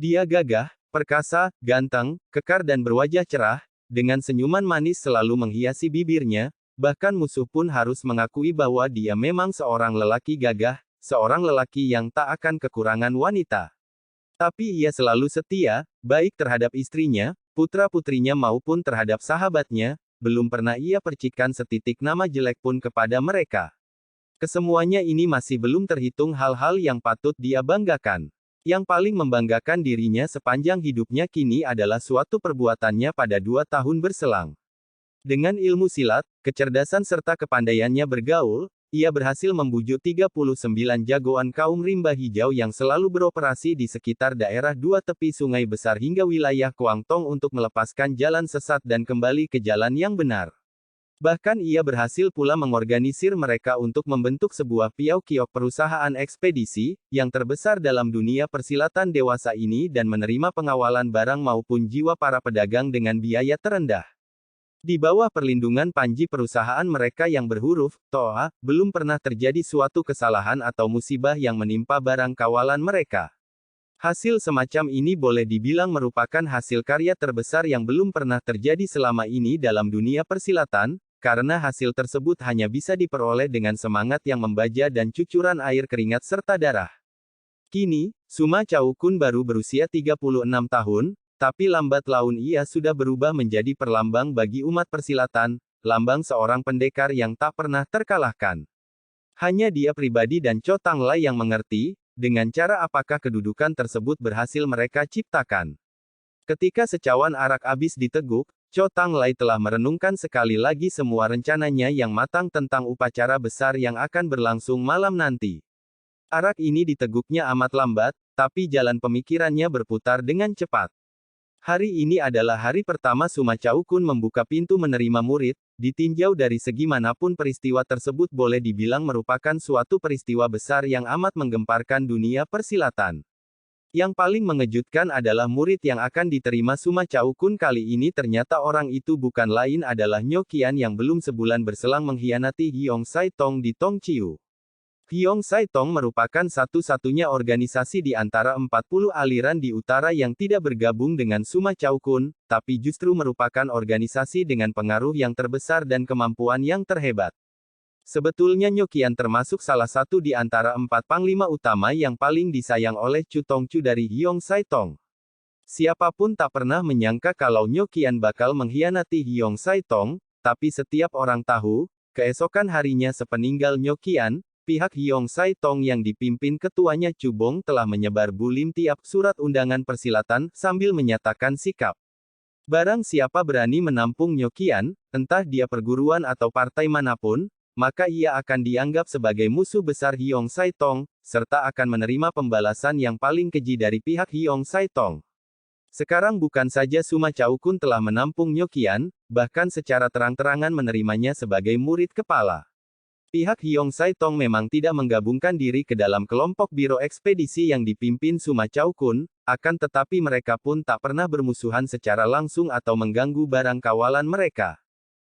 Dia gagah, perkasa, ganteng, kekar dan berwajah cerah, dengan senyuman manis selalu menghiasi bibirnya, bahkan musuh pun harus mengakui bahwa dia memang seorang lelaki gagah, seorang lelaki yang tak akan kekurangan wanita. Tapi ia selalu setia, baik terhadap istrinya, putra-putrinya maupun terhadap sahabatnya, belum pernah ia percikan setitik nama jelek pun kepada mereka. Kesemuanya ini masih belum terhitung hal-hal yang patut dia banggakan. Yang paling membanggakan dirinya sepanjang hidupnya kini adalah suatu perbuatannya pada 2 tahun berselang. Dengan ilmu silat, kecerdasan serta kepandaiannya bergaul, ia berhasil membujuk 39 jagoan kaum rimba hijau yang selalu beroperasi di sekitar daerah dua tepi sungai besar hingga wilayah Kuangtong untuk melepaskan jalan sesat dan kembali ke jalan yang benar. Bahkan ia berhasil pula mengorganisir mereka untuk membentuk sebuah Piao-Kiok perusahaan ekspedisi, yang terbesar dalam dunia persilatan dewasa ini dan menerima pengawalan barang maupun jiwa para pedagang dengan biaya terendah. Di bawah perlindungan panji perusahaan mereka yang berhuruf Toa, belum pernah terjadi suatu kesalahan atau musibah yang menimpa barang kawalan mereka. Hasil semacam ini boleh dibilang merupakan hasil karya terbesar yang belum pernah terjadi selama ini dalam dunia persilatan, karena hasil tersebut hanya bisa diperoleh dengan semangat yang membaja dan cucuran air keringat serta darah. Kini, Suma Caukun baru berusia 36 tahun, tapi lambat laun ia sudah berubah menjadi perlambang bagi umat persilatan, lambang seorang pendekar yang tak pernah terkalahkan. Hanya dia pribadi dan Cho Tang Lai yang mengerti, dengan cara apakah kedudukan tersebut berhasil mereka ciptakan. Ketika secawan arak habis diteguk, Cho Tang Lai telah merenungkan sekali lagi semua rencananya yang matang tentang upacara besar yang akan berlangsung malam nanti. Arak ini diteguknya amat lambat, tapi jalan pemikirannya berputar dengan cepat. Hari ini adalah hari pertama Suma Caukun membuka pintu menerima murid, ditinjau dari segi manapun peristiwa tersebut boleh dibilang merupakan suatu peristiwa besar yang amat menggemparkan dunia persilatan. Yang paling mengejutkan adalah murid yang akan diterima Suma Caukun kali ini ternyata orang itu bukan lain adalah Nyo Qian yang belum sebulan berselang mengkhianati Hiong Sai Tong di Tongqiu. Hiong Sai Tong merupakan satu-satunya organisasi di antara 40 aliran di utara yang tidak bergabung dengan Suma Caukun, tapi justru merupakan organisasi dengan pengaruh yang terbesar dan kemampuan yang terhebat. Sebetulnya Nyo Qian termasuk salah satu di antara 4 panglima utama yang paling disayang oleh Chu Tongcu dari Hiong Sai Tong. Siapapun tak pernah menyangka kalau Nyo Qian bakal mengkhianati Hiong Sai Tong, tapi setiap orang tahu, keesokan harinya sepeninggal Nyo Qian, pihak Hiong Sai Tong yang dipimpin ketuanya Chu Bong telah menyebar bulim tiap surat undangan persilatan sambil menyatakan sikap. Barang siapa berani menampung Nyo Qian, entah dia perguruan atau partai manapun, maka ia akan dianggap sebagai musuh besar Hiong Sai Tong, serta akan menerima pembalasan yang paling keji dari pihak Hiong Sai Tong. Sekarang bukan saja Suma Caukun telah menampung Nyo Qian, bahkan secara terang-terangan menerimanya sebagai murid kepala. Pihak Hiong Sai Tong memang tidak menggabungkan diri ke dalam kelompok biro ekspedisi yang dipimpin Suma Caukun, akan tetapi mereka pun tak pernah bermusuhan secara langsung atau mengganggu barang kawalan mereka.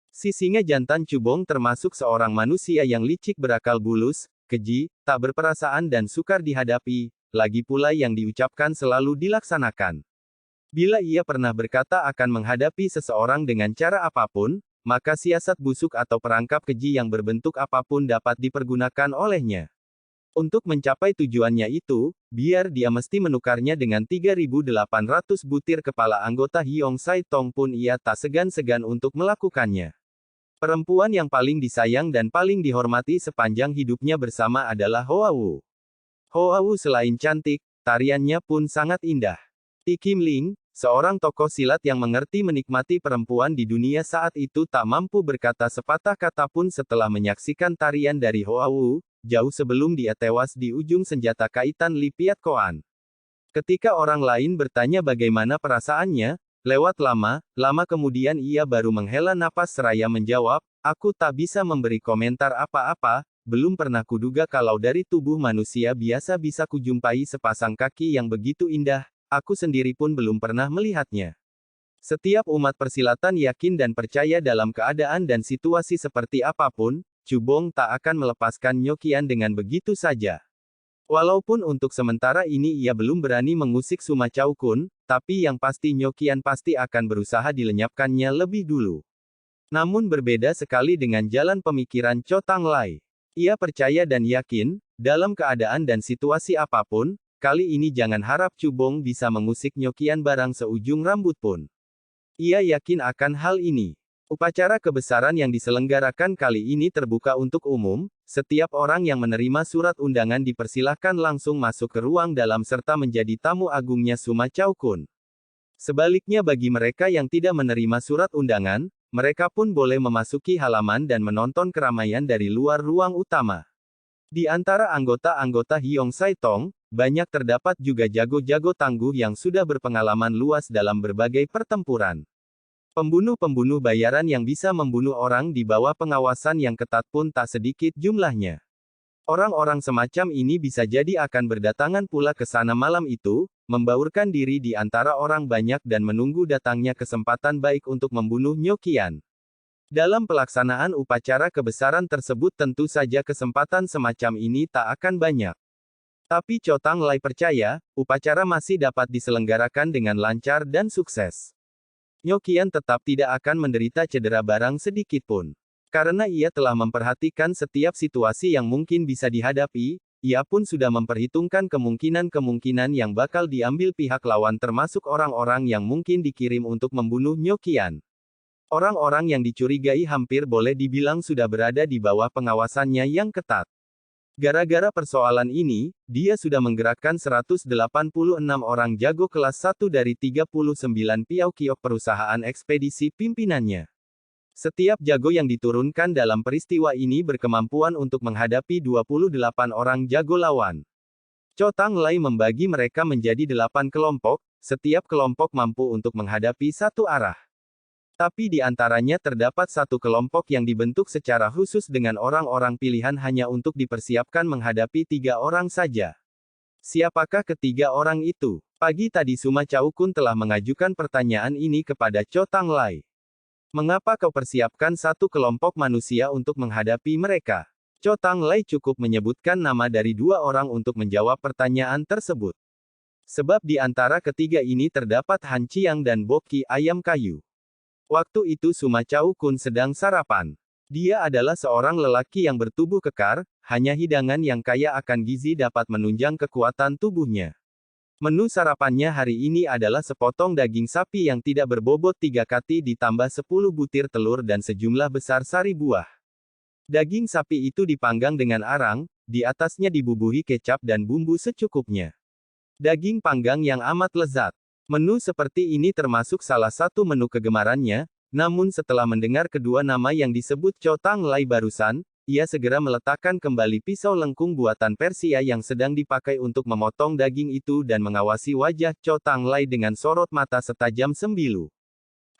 Si singa jantan Chu Bong termasuk seorang manusia yang licik berakal bulus, keji, tak berperasaan dan sukar dihadapi, lagi pula yang diucapkan selalu dilaksanakan. Bila ia pernah berkata akan menghadapi seseorang dengan cara apapun, maka siasat busuk atau perangkap keji yang berbentuk apapun dapat dipergunakan olehnya. Untuk mencapai tujuannya itu, biar dia mesti menukarnya dengan 3.800 butir kepala anggota Hiong Sai Tong pun ia tak segan-segan untuk melakukannya. Perempuan yang paling disayang dan paling dihormati sepanjang hidupnya bersama adalah Hoa Wu. Hoa Wu selain cantik, tariannya pun sangat indah. Ti Kim Ling, seorang tokoh silat yang mengerti menikmati perempuan di dunia saat itu tak mampu berkata sepatah kata pun setelah menyaksikan tarian dari Hoa Wu, jauh sebelum dia tewas di ujung senjata kaitan Li Piat Koan. Ketika orang lain bertanya bagaimana perasaannya, lewat lama kemudian ia baru menghela napas seraya menjawab, aku tak bisa memberi komentar apa-apa, belum pernah kuduga kalau dari tubuh manusia biasa bisa kujumpai sepasang kaki yang begitu indah. Aku sendiri pun belum pernah melihatnya. Setiap umat persilatan yakin dan percaya dalam keadaan dan situasi seperti apapun, Chu Bong tak akan melepaskan Nyo Qian dengan begitu saja. Walaupun untuk sementara ini ia belum berani mengusik Suma Chao Kun, tapi yang pasti Nyokian pasti akan berusaha dilenyapkannya lebih dulu. Namun berbeda sekali dengan jalan pemikiran Cho Tang Lai. Ia percaya dan yakin, dalam keadaan dan situasi apapun, kali ini jangan harap Chu Bong bisa mengusik Nyokian barang seujung rambut pun. Ia yakin akan hal ini. Upacara kebesaran yang diselenggarakan kali ini terbuka untuk umum, setiap orang yang menerima surat undangan dipersilahkan langsung masuk ke ruang dalam serta menjadi tamu agungnya Suma Chao Kun. Sebaliknya bagi mereka yang tidak menerima surat undangan, mereka pun boleh memasuki halaman dan menonton keramaian dari luar ruang utama. Di antara anggota-anggota Hyong Sai Tong, banyak terdapat juga jago-jago tangguh yang sudah berpengalaman luas dalam berbagai pertempuran. Pembunuh-pembunuh bayaran yang bisa membunuh orang di bawah pengawasan yang ketat pun tak sedikit jumlahnya. Orang-orang semacam ini bisa jadi akan berdatangan pula ke sana malam itu, membaurkan diri di antara orang banyak dan menunggu datangnya kesempatan baik untuk membunuh Nyokian. Dalam pelaksanaan upacara kebesaran tersebut tentu saja kesempatan semacam ini tak akan banyak. Tapi Cho Tang Lai percaya, upacara masih dapat diselenggarakan dengan lancar dan sukses. Nyokian tetap tidak akan menderita cedera barang sedikit pun. Karena ia telah memperhatikan setiap situasi yang mungkin bisa dihadapi, ia pun sudah memperhitungkan kemungkinan-kemungkinan yang bakal diambil pihak lawan termasuk orang-orang yang mungkin dikirim untuk membunuh Nyokian. Orang-orang yang dicurigai hampir boleh dibilang sudah berada di bawah pengawasannya yang ketat. Gara-gara persoalan ini, dia sudah menggerakkan 186 orang jago kelas 1 dari 39 Piao-Kiok perusahaan ekspedisi pimpinannya. Setiap jago yang diturunkan dalam peristiwa ini berkemampuan untuk menghadapi 28 orang jago lawan. Cho Tang Lai membagi mereka menjadi 8 kelompok, setiap kelompok mampu untuk menghadapi satu arah. Tapi di antaranya terdapat satu kelompok yang dibentuk secara khusus dengan orang-orang pilihan hanya untuk dipersiapkan menghadapi 3 orang saja. Siapakah ketiga orang itu? Pagi tadi Suma Chao Kun telah mengajukan pertanyaan ini kepada Cho Tang Lai. Mengapa kau persiapkan satu kelompok manusia untuk menghadapi mereka? Cho Tang Lai cukup menyebutkan nama dari 2 orang untuk menjawab pertanyaan tersebut. Sebab di antara ketiga ini terdapat Han Chiang dan Boki ayam kayu. Waktu itu Suma Chao Kun sedang sarapan. Dia adalah seorang lelaki yang bertubuh kekar, hanya hidangan yang kaya akan gizi dapat menunjang kekuatan tubuhnya. Menu sarapannya hari ini adalah sepotong daging sapi yang tidak berbobot 3 kati ditambah 10 butir telur dan sejumlah besar sari buah. Daging sapi itu dipanggang dengan arang, di atasnya dibubuhi kecap dan bumbu secukupnya. Daging panggang yang amat lezat. Menu seperti ini termasuk salah satu menu kegemarannya, namun setelah mendengar kedua nama yang disebut Cho Tang Lai barusan, ia segera meletakkan kembali pisau lengkung buatan Persia yang sedang dipakai untuk memotong daging itu dan mengawasi wajah Cho Tang Lai dengan sorot mata setajam sembilu.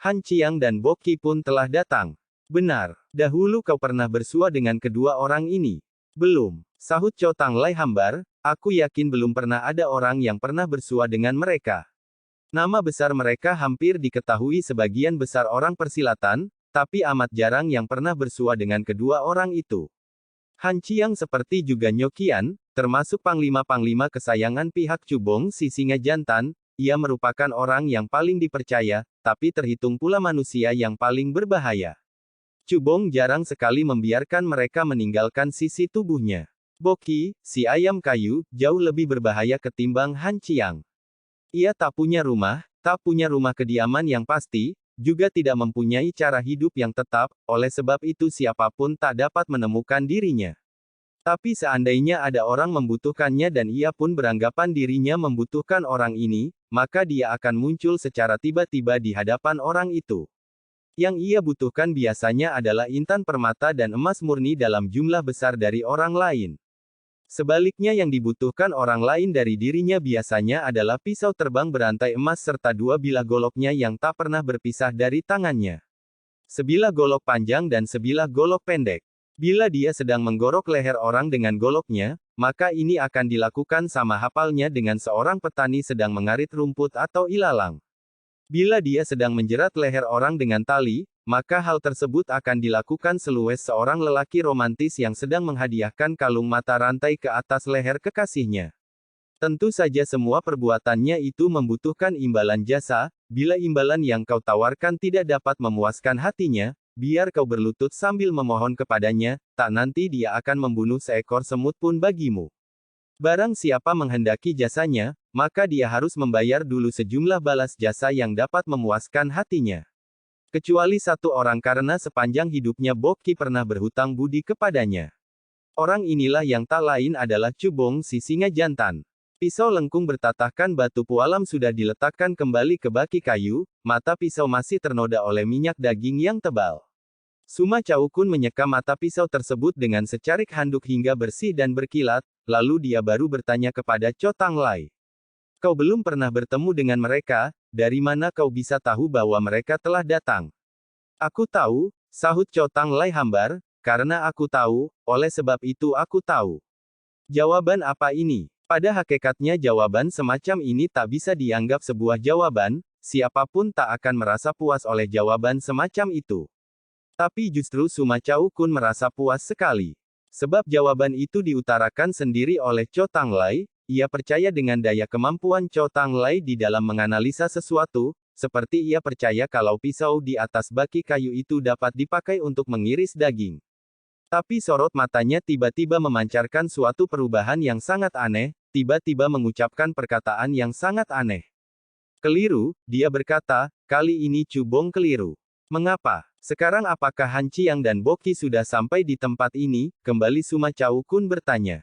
Han Chiang dan Boki pun telah datang. Benar, dahulu kau pernah bersua dengan kedua orang ini. Belum, sahut Cho Tang Lai hambar, aku yakin belum pernah ada orang yang pernah bersua dengan mereka. Nama besar mereka hampir diketahui sebagian besar orang persilatan, tapi amat jarang yang pernah bersua dengan kedua orang itu. Han Chiang seperti juga Nyokian, termasuk panglima-panglima kesayangan pihak Chu Bong si singa jantan, ia merupakan orang yang paling dipercaya, tapi terhitung pula manusia yang paling berbahaya. Chu Bong jarang sekali membiarkan mereka meninggalkan sisi tubuhnya. Boki, si ayam kayu, jauh lebih berbahaya ketimbang Han Chiang. Ia tak punya rumah kediaman yang pasti, juga tidak mempunyai cara hidup yang tetap, oleh sebab itu siapapun tak dapat menemukan dirinya. Tapi seandainya ada orang membutuhkannya dan ia pun beranggapan dirinya membutuhkan orang ini, maka dia akan muncul secara tiba-tiba di hadapan orang itu. Yang ia butuhkan biasanya adalah intan permata dan emas murni dalam jumlah besar dari orang lain. Sebaliknya yang dibutuhkan orang lain dari dirinya biasanya adalah pisau terbang berantai emas serta 2 bilah goloknya yang tak pernah berpisah dari tangannya. Sebilah golok panjang dan sebilah golok pendek. Bila dia sedang menggorok leher orang dengan goloknya, maka ini akan dilakukan sama hafalnya dengan seorang petani sedang mengarit rumput atau ilalang. Bila dia sedang menjerat leher orang dengan tali, maka hal tersebut akan dilakukan seluas seorang lelaki romantis yang sedang menghadiahkan kalung mata rantai ke atas leher kekasihnya. Tentu saja semua perbuatannya itu membutuhkan imbalan jasa. Bila imbalan yang kau tawarkan tidak dapat memuaskan hatinya, biar kau berlutut sambil memohon kepadanya, tak nanti dia akan membunuh seekor semut pun bagimu. Barang siapa menghendaki jasanya, maka dia harus membayar dulu sejumlah balas jasa yang dapat memuaskan hatinya. Kecuali satu orang karena sepanjang hidupnya Boki pernah berhutang budi kepadanya. Orang inilah yang tak lain adalah Cubong si singa jantan. Pisau lengkung bertatahkan batu pualam sudah diletakkan kembali ke baki kayu, mata pisau masih ternoda oleh minyak daging yang tebal. Suma Caukun menyeka mata pisau tersebut dengan secarik handuk hingga bersih dan berkilat, lalu dia baru bertanya kepada Cho Tang Lai. Kau belum pernah bertemu dengan mereka, dari mana kau bisa tahu bahwa mereka telah datang? Aku tahu, sahut Cho Tang Lai hambar, karena aku tahu, oleh sebab itu aku tahu. Jawaban apa ini? Pada hakikatnya jawaban semacam ini tak bisa dianggap sebuah jawaban, siapapun tak akan merasa puas oleh jawaban semacam itu. Tapi justru Suma Caukun merasa puas sekali. Sebab jawaban itu diutarakan sendiri oleh Cho Tang Lai, ia percaya dengan daya kemampuan Cho Tang Lai di dalam menganalisa sesuatu, seperti ia percaya kalau pisau di atas baki kayu itu dapat dipakai untuk mengiris daging. Tapi sorot matanya tiba-tiba memancarkan suatu perubahan yang sangat aneh, tiba-tiba mengucapkan perkataan yang sangat aneh. Keliru, dia berkata, kali ini Cubong keliru. Mengapa? Sekarang apakah Han Chiang dan Boki sudah sampai di tempat ini? Kembali Suma Caukun bertanya.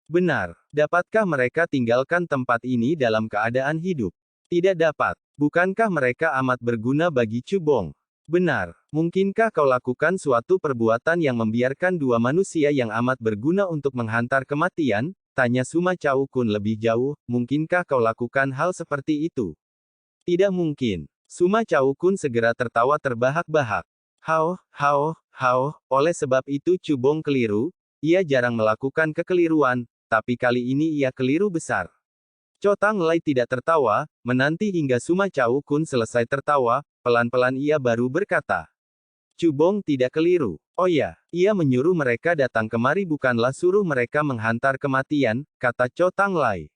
Benar. Dapatkah mereka tinggalkan tempat ini dalam keadaan hidup? Tidak dapat. Bukankah mereka amat berguna bagi Cubong? Benar. Mungkinkah kau lakukan suatu perbuatan yang membiarkan dua manusia yang amat berguna untuk menghantar kematian? Tanya Suma Caukun lebih jauh, mungkinkah kau lakukan hal seperti itu? Tidak mungkin. Suma Caukun segera tertawa terbahak-bahak. Oleh sebab itu Cubong keliru, ia jarang melakukan kekeliruan, tapi kali ini ia keliru besar. Cho Tang Lai tidak tertawa, menanti hingga Suma Caukun selesai tertawa, pelan-pelan ia baru berkata. Cubong tidak keliru. Oh ya, ia menyuruh mereka datang kemari bukanlah suruh mereka menghantar kematian, kata Cho Tang Lai.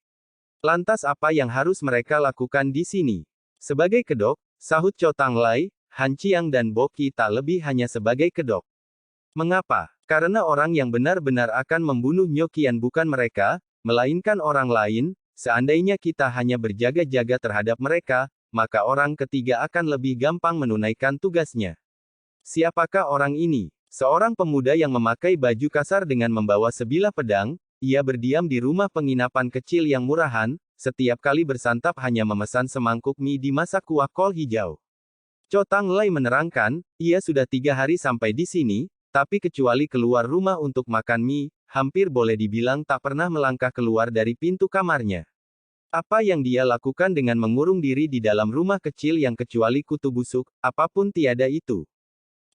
Lantas apa yang harus mereka lakukan di sini? Sebagai kedok, sahut Cho Tang Lai, Han Chiang dan Boki tak lebih hanya sebagai kedok. Mengapa? Karena orang yang benar-benar akan membunuh Nyokian bukan mereka, melainkan orang lain. Seandainya kita hanya berjaga-jaga terhadap mereka, maka orang ketiga akan lebih gampang menunaikan tugasnya. Siapakah orang ini? Seorang pemuda yang memakai baju kasar dengan membawa sebilah pedang, ia berdiam di rumah penginapan kecil yang murahan, setiap kali bersantap hanya memesan semangkuk mie dimasak kuah kol hijau. Cho Tang Lai menerangkan, ia sudah 3 hari sampai di sini, tapi kecuali keluar rumah untuk makan mie, hampir boleh dibilang tak pernah melangkah keluar dari pintu kamarnya. Apa yang dia lakukan dengan mengurung diri di dalam rumah kecil yang kecuali kutu busuk, apapun tiada itu.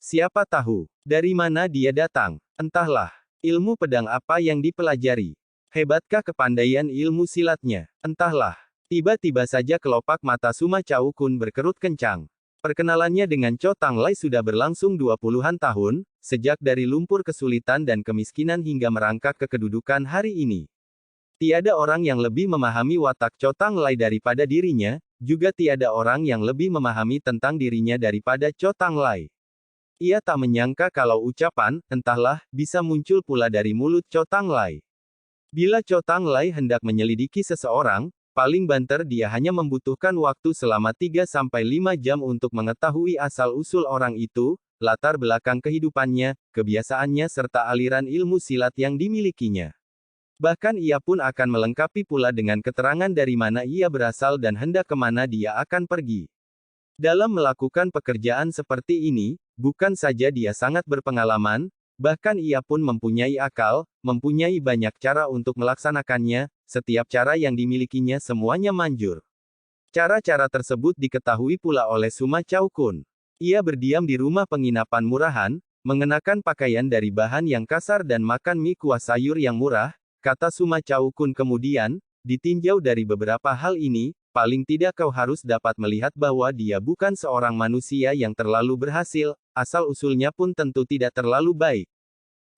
Siapa tahu, dari mana dia datang? Entahlah. Ilmu pedang apa yang dipelajari? Hebatkah kepandaian ilmu silatnya? Entahlah. Tiba-tiba saja kelopak mata Suma Caukun berkerut kencang. Perkenalannya dengan Cho Tang Lai sudah berlangsung 20-an tahun, sejak dari lumpur kesulitan dan kemiskinan hingga merangkak ke kedudukan hari ini. Tiada orang yang lebih memahami watak Cho Tang Lai daripada dirinya, juga tiada orang yang lebih memahami tentang dirinya daripada Cho Tang Lai. Ia tak menyangka kalau ucapan, entahlah, bisa muncul pula dari mulut Cho Tang Lai. Bila Cho Tang Lai hendak menyelidiki seseorang, paling banter dia hanya membutuhkan waktu selama 3-5 jam untuk mengetahui asal-usul orang itu, latar belakang kehidupannya, kebiasaannya serta aliran ilmu silat yang dimilikinya. Bahkan ia pun akan melengkapi pula dengan keterangan dari mana ia berasal dan hendak kemana dia akan pergi. Dalam melakukan pekerjaan seperti ini, bukan saja dia sangat berpengalaman, bahkan ia pun mempunyai akal, mempunyai banyak cara untuk melaksanakannya, setiap cara yang dimilikinya semuanya manjur. Cara-cara tersebut diketahui pula oleh Suma Caukun. Ia berdiam di rumah penginapan murahan, mengenakan pakaian dari bahan yang kasar dan makan mie kuah sayur yang murah, kata Suma Caukun kemudian, ditinjau dari beberapa hal ini, paling tidak kau harus dapat melihat bahwa dia bukan seorang manusia yang terlalu berhasil, asal-usulnya pun tentu tidak terlalu baik.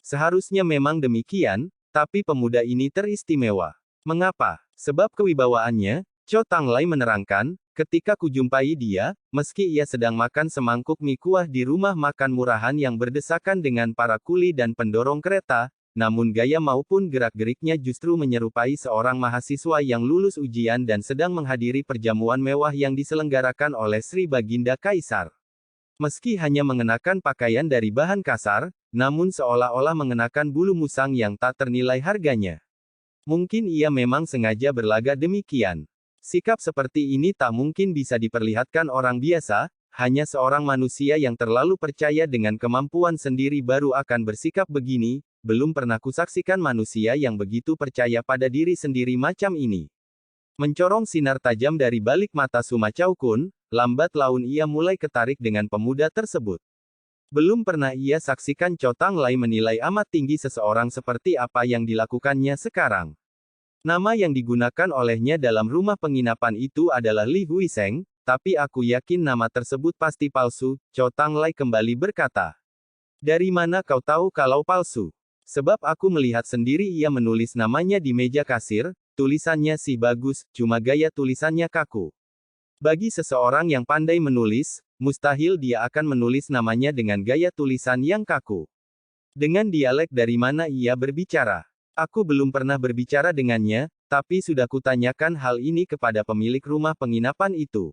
Seharusnya memang demikian, tapi pemuda ini teristimewa. Mengapa? Sebab kewibawaannya, Cho Tanglai menerangkan, ketika kujumpai dia, meski ia sedang makan semangkuk mie kuah di rumah makan murahan yang berdesakan dengan para kuli dan pendorong kereta, namun gaya maupun gerak-geriknya justru menyerupai seorang mahasiswa yang lulus ujian dan sedang menghadiri perjamuan mewah yang diselenggarakan oleh Sri Baginda Kaisar. Meski hanya mengenakan pakaian dari bahan kasar, namun seolah-olah mengenakan bulu musang yang tak ternilai harganya. Mungkin ia memang sengaja berlagak demikian. Sikap seperti ini tak mungkin bisa diperlihatkan orang biasa, hanya seorang manusia yang terlalu percaya dengan kemampuan sendiri baru akan bersikap begini, belum pernah kusaksikan manusia yang begitu percaya pada diri sendiri macam ini. Mencorong sinar tajam dari balik mata Suma Chao Kun, lambat laun ia mulai ketarik dengan pemuda tersebut. Belum pernah ia saksikan Cho Tanglai menilai amat tinggi seseorang seperti apa yang dilakukannya sekarang. Nama yang digunakan olehnya dalam rumah penginapan itu adalah Li Huiseng, tapi aku yakin nama tersebut pasti palsu, Cho Tanglai kembali berkata. Dari mana kau tahu kalau palsu? Sebab aku melihat sendiri ia menulis namanya di meja kasir, tulisannya sih bagus, cuma gaya tulisannya kaku. Bagi seseorang yang pandai menulis, mustahil dia akan menulis namanya dengan gaya tulisan yang kaku. Dengan dialek dari mana ia berbicara? Aku belum pernah berbicara dengannya, tapi sudah kutanyakan hal ini kepada pemilik rumah penginapan itu.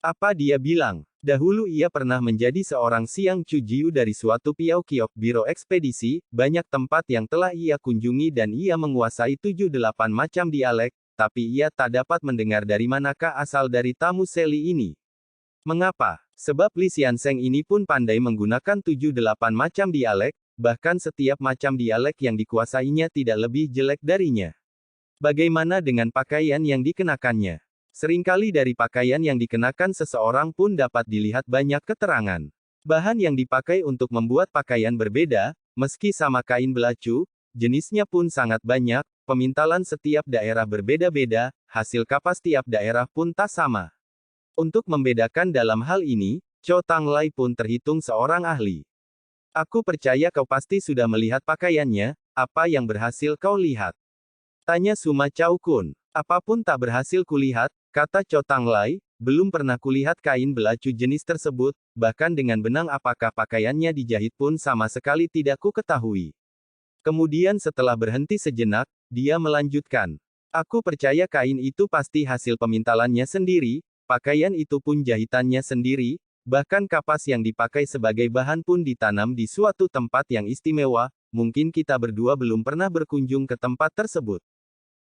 Apa dia bilang? Dahulu ia pernah menjadi seorang Siang Cujiu dari suatu Piao-kiok biro ekspedisi, banyak tempat yang telah ia kunjungi dan ia menguasai 7-8 macam dialek, tapi ia tak dapat mendengar dari manakah asal dari tamu Seli ini. Mengapa? Sebab Li Xiansheng ini pun pandai menggunakan 7-8 macam dialek, bahkan setiap macam dialek yang dikuasainya tidak lebih jelek darinya. Bagaimana dengan pakaian yang dikenakannya? Seringkali dari pakaian yang dikenakan seseorang pun dapat dilihat banyak keterangan. Bahan yang dipakai untuk membuat pakaian berbeda, meski sama kain belacu, jenisnya pun sangat banyak, pemintalan setiap daerah berbeda-beda, hasil kapas tiap daerah pun tak sama. Untuk membedakan dalam hal ini, Cho Tanglai pun terhitung seorang ahli. Aku percaya kau pasti sudah melihat pakaiannya, apa yang berhasil kau lihat? Tanya Suma Chao Kun. Apapun tak berhasil kulihat, kata Cho Tanglai, belum pernah kulihat kain belacu jenis tersebut, bahkan dengan benang apakah pakaiannya dijahit pun sama sekali tidak ku ketahui. Kemudian setelah berhenti sejenak, dia melanjutkan. Aku percaya kain itu pasti hasil pemintalannya sendiri, pakaian itu pun jahitannya sendiri, bahkan kapas yang dipakai sebagai bahan pun ditanam di suatu tempat yang istimewa, mungkin kita berdua belum pernah berkunjung ke tempat tersebut.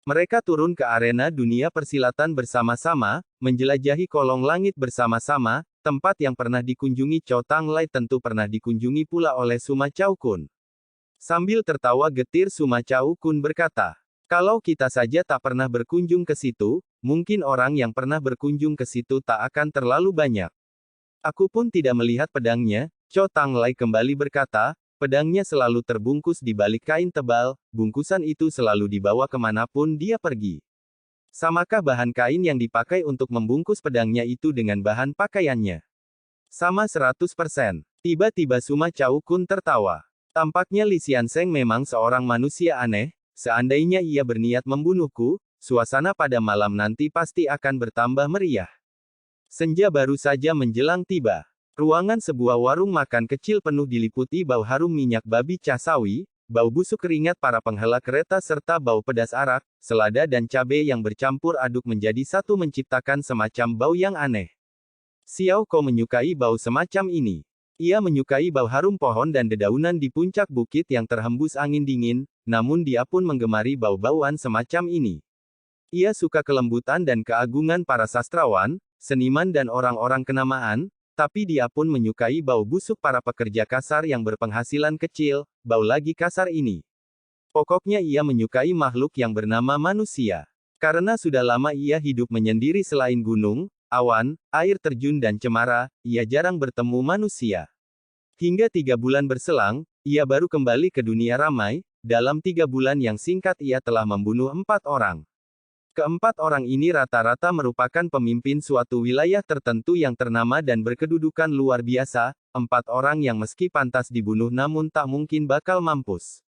Mereka turun ke arena dunia persilatan bersama-sama, menjelajahi kolong langit bersama-sama, tempat yang pernah dikunjungi Cho Tanglai tentu pernah dikunjungi pula oleh Suma Chao Kun. Sambil tertawa getir Suma Chao Kun berkata, kalau kita saja tak pernah berkunjung ke situ, mungkin orang yang pernah berkunjung ke situ tak akan terlalu banyak. Aku pun tidak melihat pedangnya, Cho Tanglai kembali berkata, pedangnya selalu terbungkus di balik kain tebal, bungkusan itu selalu dibawa kemanapun dia pergi. Samakah bahan kain yang dipakai untuk membungkus pedangnya itu dengan bahan pakaiannya? Sama 100%. Tiba-tiba Suma Chao Kun tertawa. Tampaknya Li Xiansheng memang seorang manusia aneh, seandainya ia berniat membunuhku, suasana pada malam nanti pasti akan bertambah meriah. Senja baru saja menjelang tiba. Ruangan sebuah warung makan kecil penuh diliputi bau harum minyak babi cah sawi, bau busuk keringat para penghela kereta serta bau pedas arak, selada dan cabai yang bercampur aduk menjadi satu menciptakan semacam bau yang aneh. Xiao Ko menyukai bau semacam ini. Ia menyukai bau harum pohon dan dedaunan di puncak bukit yang terhembus angin dingin, namun dia pun menggemari bau-bauan semacam ini. Ia suka kelembutan dan keagungan para sastrawan, seniman dan orang-orang kenamaan, tapi dia pun menyukai bau busuk para pekerja kasar yang berpenghasilan kecil, bau lagi kasar ini. Pokoknya ia menyukai makhluk yang bernama manusia. Karena sudah lama ia hidup menyendiri selain gunung, awan, air terjun dan cemara, ia jarang bertemu manusia. Hingga 3 bulan berselang, ia baru kembali ke dunia ramai, dalam 3 bulan yang singkat ia telah membunuh 4 orang. Keempat orang ini rata-rata merupakan pemimpin suatu wilayah tertentu yang ternama dan berkedudukan luar biasa, 4 orang yang meski pantas dibunuh namun tak mungkin bakal mampus.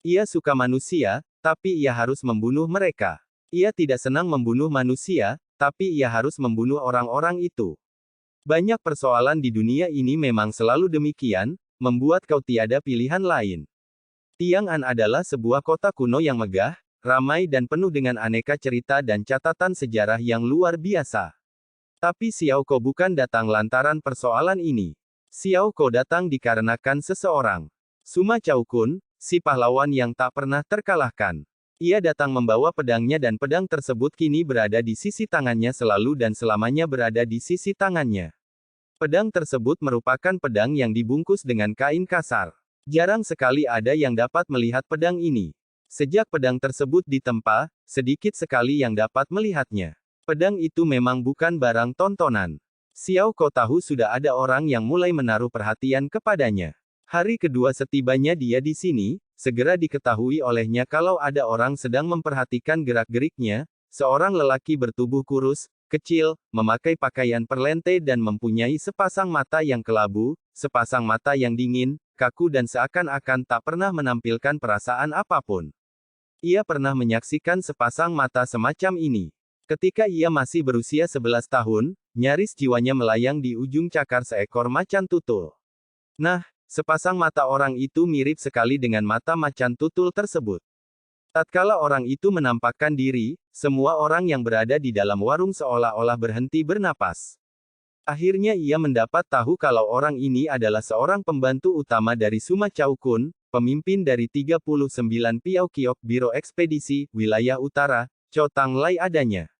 Ia suka manusia, tapi ia harus membunuh mereka. Ia tidak senang membunuh manusia, tapi ia harus membunuh orang-orang itu. Banyak persoalan di dunia ini memang selalu demikian, membuat kau tiada pilihan lain. Tiang'an adalah sebuah kota kuno yang megah, ramai dan penuh dengan aneka cerita dan catatan sejarah yang luar biasa. Tapi Xiao Ko bukan datang lantaran persoalan ini. Xiao Ko datang dikarenakan seseorang. Suma Caokun, si pahlawan yang tak pernah terkalahkan. Ia datang membawa pedangnya dan pedang tersebut kini berada di sisi tangannya selalu dan selamanya berada di sisi tangannya. Pedang tersebut merupakan pedang yang dibungkus dengan kain kasar. Jarang sekali ada yang dapat melihat pedang ini. Sejak pedang tersebut ditempa, sedikit sekali yang dapat melihatnya. Pedang itu memang bukan barang tontonan. Xiao Ko tahu sudah ada orang yang mulai menaruh perhatian kepadanya. Hari kedua setibanya dia di sini, segera diketahui olehnya kalau ada orang sedang memperhatikan gerak-geriknya, seorang lelaki bertubuh kurus, kecil, memakai pakaian perlente dan mempunyai sepasang mata yang kelabu, sepasang mata yang dingin, kaku dan seakan-akan tak pernah menampilkan perasaan apapun. Ia pernah menyaksikan sepasang mata semacam ini. Ketika ia masih berusia 11 tahun, nyaris jiwanya melayang di ujung cakar seekor macan tutul. Nah, sepasang mata orang itu mirip sekali dengan mata macan tutul tersebut. Tatkala orang itu menampakkan diri, semua orang yang berada di dalam warung seolah-olah berhenti bernapas. Akhirnya ia mendapat tahu kalau orang ini adalah seorang pembantu utama dari Suma Caokun, pemimpin dari 39 Piao Kiok Biro Ekspedisi, Wilayah Utara, Cho Tang Lai adanya.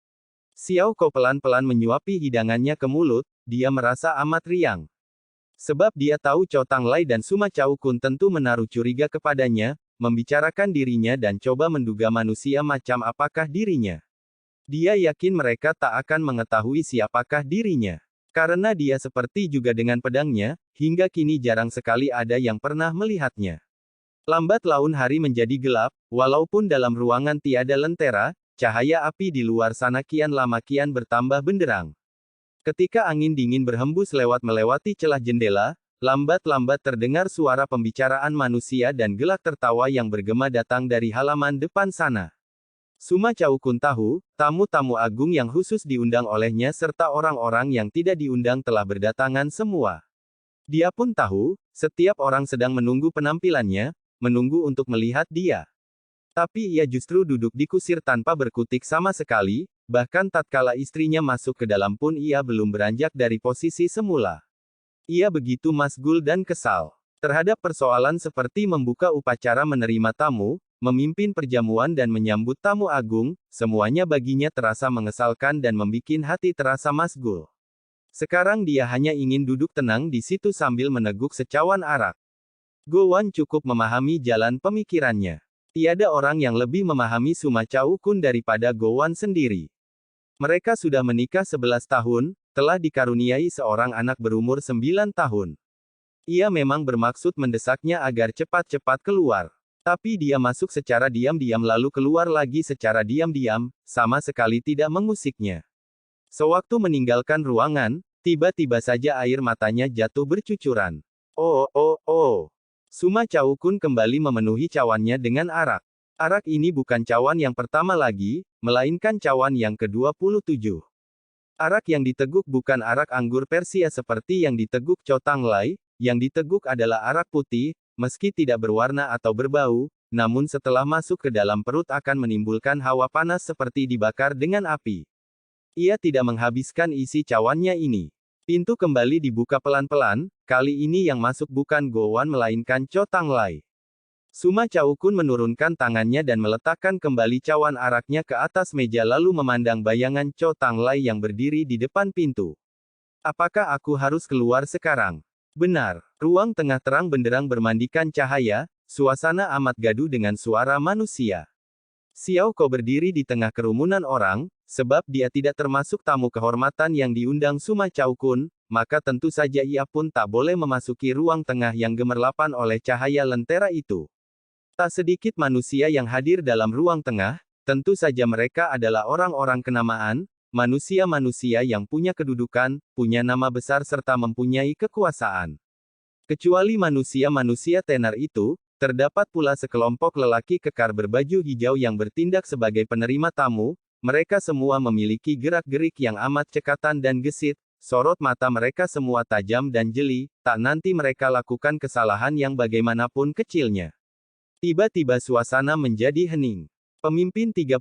Xiao Ko pelan-pelan menyuapi hidangannya ke mulut, dia merasa amat riang. Sebab dia tahu Cho Tang Lai dan Suma Caokun tentu menaruh curiga kepadanya, membicarakan dirinya dan coba menduga manusia macam apakah dirinya. Dia yakin mereka tak akan mengetahui siapakah dirinya. Karena dia seperti juga dengan pedangnya, hingga kini jarang sekali ada yang pernah melihatnya. Lambat laun hari menjadi gelap, walaupun dalam ruangan tiada lentera, cahaya api di luar sana kian lama kian bertambah benderang. Ketika angin dingin berhembus melewati celah jendela, lambat-lambat terdengar suara pembicaraan manusia dan gelak tertawa yang bergema datang dari halaman depan sana. Suma Caokun tahu, tamu-tamu agung yang khusus diundang olehnya serta orang-orang yang tidak diundang telah berdatangan semua. Dia pun tahu, setiap orang sedang menunggu penampilannya, menunggu untuk melihat dia. Tapi ia justru duduk di kusir tanpa berkutik sama sekali, bahkan tatkala istrinya masuk ke dalam pun ia belum beranjak dari posisi semula. Ia begitu masgul dan kesal terhadap persoalan seperti membuka upacara menerima tamu, memimpin perjamuan dan menyambut tamu agung, semuanya baginya terasa mengesalkan dan membikin hati terasa masgul. Sekarang dia hanya ingin duduk tenang di situ sambil meneguk secawan arak. Gowan cukup memahami jalan pemikirannya. Tiada orang yang lebih memahami Suma Caokun daripada Gowan sendiri. Mereka sudah menikah 11 tahun, telah dikaruniai seorang anak berumur 9 tahun. Ia memang bermaksud mendesaknya agar cepat-cepat keluar. Tapi dia masuk secara diam-diam lalu keluar lagi secara diam-diam, sama sekali tidak mengusiknya. Sewaktu meninggalkan ruangan, tiba-tiba saja air matanya jatuh bercucuran. Oh, oh, oh. Suma Caokun kembali memenuhi cawannya dengan arak. Arak ini bukan cawan yang pertama lagi, melainkan cawan yang ke-27. Arak yang diteguk bukan arak anggur Persia seperti yang diteguk Cho Tang Lai, yang diteguk adalah arak putih, meski tidak berwarna atau berbau, namun setelah masuk ke dalam perut akan menimbulkan hawa panas seperti dibakar dengan api. Ia tidak menghabiskan isi cawannya ini. Pintu kembali dibuka pelan-pelan, kali ini yang masuk bukan Gowan melainkan Cho Tang Lai. Suma Caokun menurunkan tangannya dan meletakkan kembali cawan araknya ke atas meja lalu memandang bayangan Cho Tang Lai yang berdiri di depan pintu. Apakah aku harus keluar sekarang? Benar, ruang tengah terang benderang bermandikan cahaya, suasana amat gaduh dengan suara manusia. Xiao Ko berdiri di tengah kerumunan orang, sebab dia tidak termasuk tamu kehormatan yang diundang Suma Caokun, maka tentu saja ia pun tak boleh memasuki ruang tengah yang gemerlapan oleh cahaya lentera itu. Tak sedikit manusia yang hadir dalam ruang tengah, tentu saja mereka adalah orang-orang kenamaan, manusia-manusia yang punya kedudukan, punya nama besar serta mempunyai kekuasaan. Kecuali manusia-manusia tenar itu, terdapat pula sekelompok lelaki kekar berbaju hijau yang bertindak sebagai penerima tamu, mereka semua memiliki gerak-gerik yang amat cekatan dan gesit, sorot mata mereka semua tajam dan jeli, tak nanti mereka lakukan kesalahan yang bagaimanapun kecilnya. Tiba-tiba suasana menjadi hening. Pemimpin 39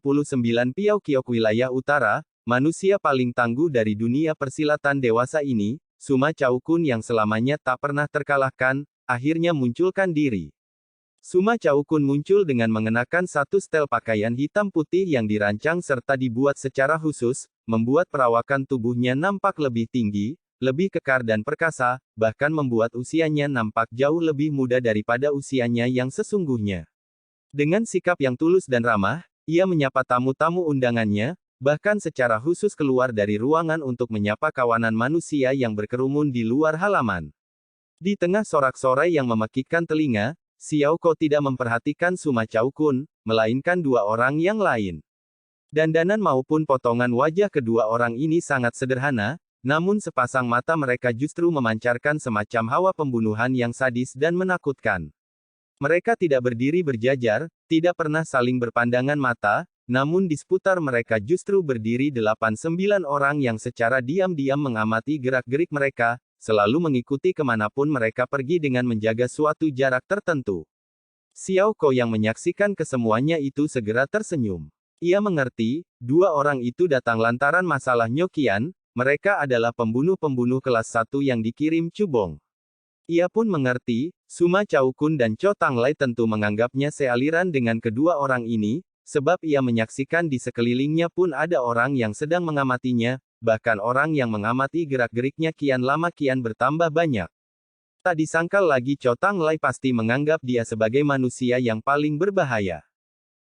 Piao Kiok wilayah utara, manusia paling tangguh dari dunia persilatan dewasa ini, Suma Chaokun yang selamanya tak pernah terkalahkan, akhirnya munculkan diri. Suma Chaokun muncul dengan mengenakan satu setel pakaian hitam putih yang dirancang serta dibuat secara khusus, membuat perawakan tubuhnya nampak lebih tinggi, lebih kekar dan perkasa, bahkan membuat usianya nampak jauh lebih muda daripada usianya yang sesungguhnya. Dengan sikap yang tulus dan ramah, ia menyapa tamu-tamu undangannya, bahkan secara khusus keluar dari ruangan untuk menyapa kawanan manusia yang berkerumun di luar halaman. Di tengah sorak-sorai yang memekikkan telinga, Xiao Ko tidak memperhatikan Suma Chaokun, melainkan dua orang yang lain. Dandanan maupun potongan wajah kedua orang ini sangat sederhana, namun sepasang mata mereka justru memancarkan semacam hawa pembunuhan yang sadis dan menakutkan. Mereka tidak berdiri berjajar, tidak pernah saling berpandangan mata, namun di seputar mereka justru berdiri 8-9 orang yang secara diam-diam mengamati gerak-gerik mereka, selalu mengikuti kemanapun mereka pergi dengan menjaga suatu jarak tertentu. Xiao Ko yang menyaksikan kesemuanya itu segera tersenyum. Ia mengerti, dua orang itu datang lantaran masalah Nyokian, mereka adalah pembunuh-pembunuh kelas 1 yang dikirim Cubong. Ia pun mengerti, Suma Chaokun dan Cho Tanglai tentu menganggapnya sealiran dengan kedua orang ini, sebab ia menyaksikan di sekelilingnya pun ada orang yang sedang mengamatinya, bahkan orang yang mengamati gerak-geriknya kian lama kian bertambah banyak. Tak disangkal lagi Cho Tanglai pasti menganggap dia sebagai manusia yang paling berbahaya.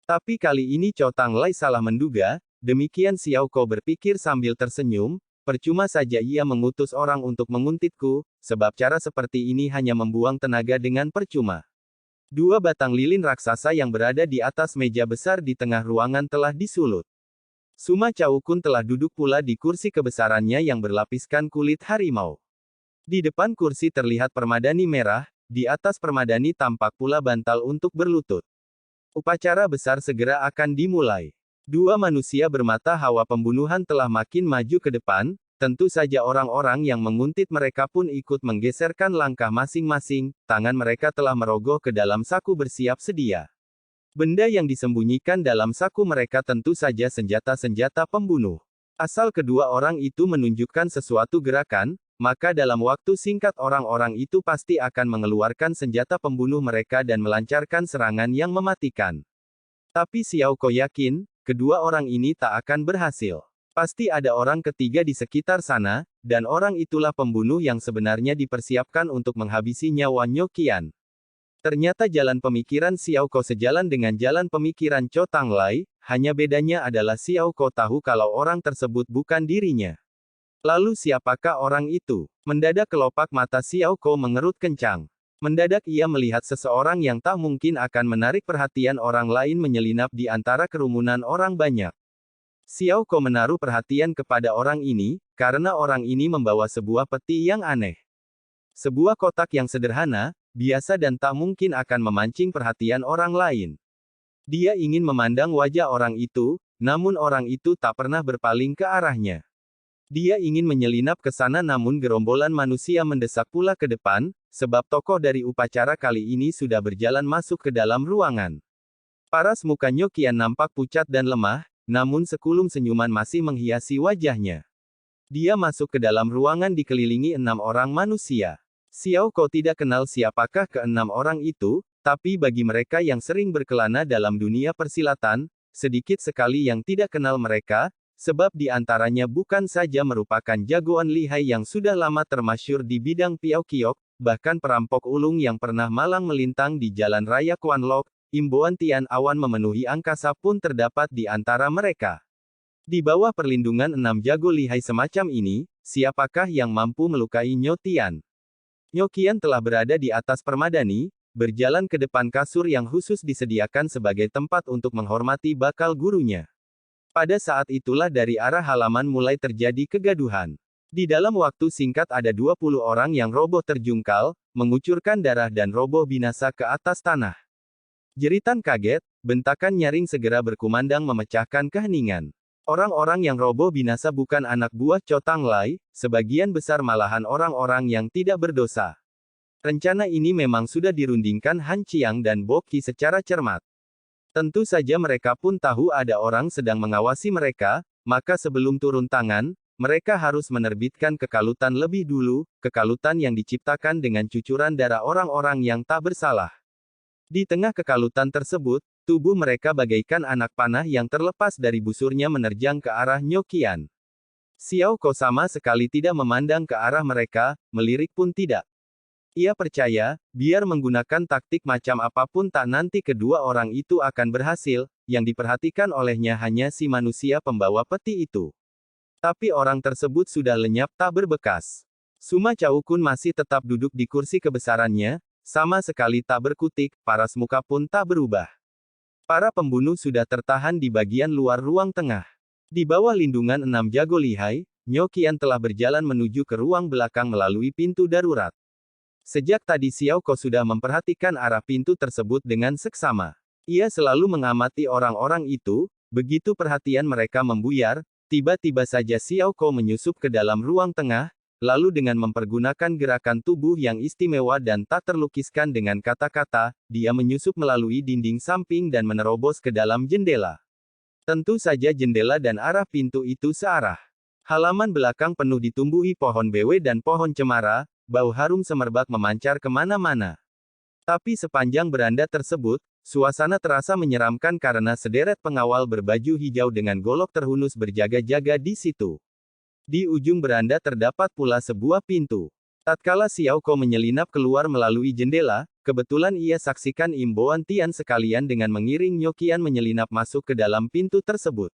Tapi kali ini Cho Tanglai salah menduga, demikian Xiao Ko berpikir sambil tersenyum, percuma saja ia mengutus orang untuk menguntitku, sebab cara seperti ini hanya membuang tenaga dengan percuma. Dua batang lilin raksasa yang berada di atas meja besar di tengah ruangan telah disulut. Suma Chaokun telah duduk pula di kursi kebesarannya yang berlapiskan kulit harimau. Di depan kursi terlihat permadani merah, di atas permadani tampak pula bantal untuk berlutut. Upacara besar segera akan dimulai. Dua manusia bermata hawa pembunuhan telah makin maju ke depan, tentu saja orang-orang yang menguntit mereka pun ikut menggeserkan langkah masing-masing, tangan mereka telah merogoh ke dalam saku bersiap sedia. Benda yang disembunyikan dalam saku mereka tentu saja senjata-senjata pembunuh. Asal kedua orang itu menunjukkan sesuatu gerakan, maka dalam waktu singkat orang-orang itu pasti akan mengeluarkan senjata pembunuh mereka dan melancarkan serangan yang mematikan. Tapi Xiao Ko yakin, kedua orang ini tak akan berhasil. Pasti ada orang ketiga di sekitar sana, dan orang itulah pembunuh yang sebenarnya dipersiapkan untuk menghabisi nyawa Nyokian. Ternyata jalan pemikiran Xiao Ko sejalan dengan jalan pemikiran Cho Tanglai, hanya bedanya adalah Xiao Ko tahu kalau orang tersebut bukan dirinya. Lalu siapakah orang itu? Mendadak kelopak mata Xiao Ko mengerut kencang. Mendadak ia melihat seseorang yang tak mungkin akan menarik perhatian orang lain menyelinap di antara kerumunan orang banyak. Xiao Ko menaruh perhatian kepada orang ini, karena orang ini membawa sebuah peti yang aneh. Sebuah kotak yang sederhana, biasa dan tak mungkin akan memancing perhatian orang lain. Dia ingin memandang wajah orang itu, namun orang itu tak pernah berpaling ke arahnya. Dia ingin menyelinap ke sana namun gerombolan manusia mendesak pula ke depan, sebab tokoh dari upacara kali ini sudah berjalan masuk ke dalam ruangan. Paras muka Nyokian nampak pucat dan lemah, namun sekulum senyuman masih menghiasi wajahnya. Dia masuk ke dalam ruangan dikelilingi 6 orang manusia. Xiao Ko tidak kenal siapakah ke-6 orang itu, tapi bagi mereka yang sering berkelana dalam dunia persilatan, sedikit sekali yang tidak kenal mereka, sebab di antaranya bukan saja merupakan jagoan lihai yang sudah lama termasyhur di bidang Piao Kiok, bahkan perampok ulung yang pernah malang melintang di jalan raya Kuanlok, imbauan Tian Awan memenuhi angkasa pun terdapat di antara mereka. Di bawah perlindungan 6 jago lihai semacam ini, siapakah yang mampu melukai Nyo Tian? Nyokian telah berada di atas permadani, berjalan ke depan kasur yang khusus disediakan sebagai tempat untuk menghormati bakal gurunya. Pada saat itulah dari arah halaman mulai terjadi kegaduhan. Di dalam waktu singkat ada 20 orang yang roboh terjungkal, mengucurkan darah dan roboh binasa ke atas tanah. Jeritan kaget, bentakan nyaring segera berkumandang memecahkan keheningan. Orang-orang yang roboh binasa bukan anak buah Cho Tang Lai, sebagian besar malahan orang-orang yang tidak berdosa. Rencana ini memang sudah dirundingkan Han Chiang dan Bo Qi secara cermat. Tentu saja mereka pun tahu ada orang sedang mengawasi mereka, maka sebelum turun tangan, mereka harus menerbitkan kekalutan lebih dulu, kekalutan yang diciptakan dengan cucuran darah orang-orang yang tak bersalah. Di tengah kekalutan tersebut, tubuh mereka bagaikan anak panah yang terlepas dari busurnya menerjang ke arah Nyokian. Xiao Ko sama sekali tidak memandang ke arah mereka, melirik pun tidak. Ia percaya, biar menggunakan taktik macam apapun tak nanti kedua orang itu akan berhasil, yang diperhatikan olehnya hanya si manusia pembawa peti itu. Tapi orang tersebut sudah lenyap tak berbekas. Suma Caukun masih tetap duduk di kursi kebesarannya, sama sekali tak berkutik, paras muka pun tak berubah. Para pembunuh sudah tertahan di bagian luar ruang tengah. Di bawah lindungan 6 jago lihai, Nyokian telah berjalan menuju ke ruang belakang melalui pintu darurat. Sejak tadi Xiao Ko sudah memperhatikan arah pintu tersebut dengan seksama. Ia selalu mengamati orang-orang itu, begitu perhatian mereka membuyar, tiba-tiba saja Xiao Ko menyusup ke dalam ruang tengah, lalu dengan mempergunakan gerakan tubuh yang istimewa dan tak terlukiskan dengan kata-kata, dia menyusup melalui dinding samping dan menerobos ke dalam jendela. Tentu saja jendela dan arah pintu itu searah. Halaman belakang penuh ditumbuhi pohon bewe dan pohon cemara, bau harum semerbak memancar kemana-mana. Tapi sepanjang beranda tersebut, suasana terasa menyeramkan karena sederet pengawal berbaju hijau dengan golok terhunus berjaga-jaga di situ. Di ujung beranda terdapat pula sebuah pintu. Tatkala Xiao Ko menyelinap keluar melalui jendela, kebetulan ia saksikan imbauan Tian sekalian dengan mengiring Nyokian menyelinap masuk ke dalam pintu tersebut.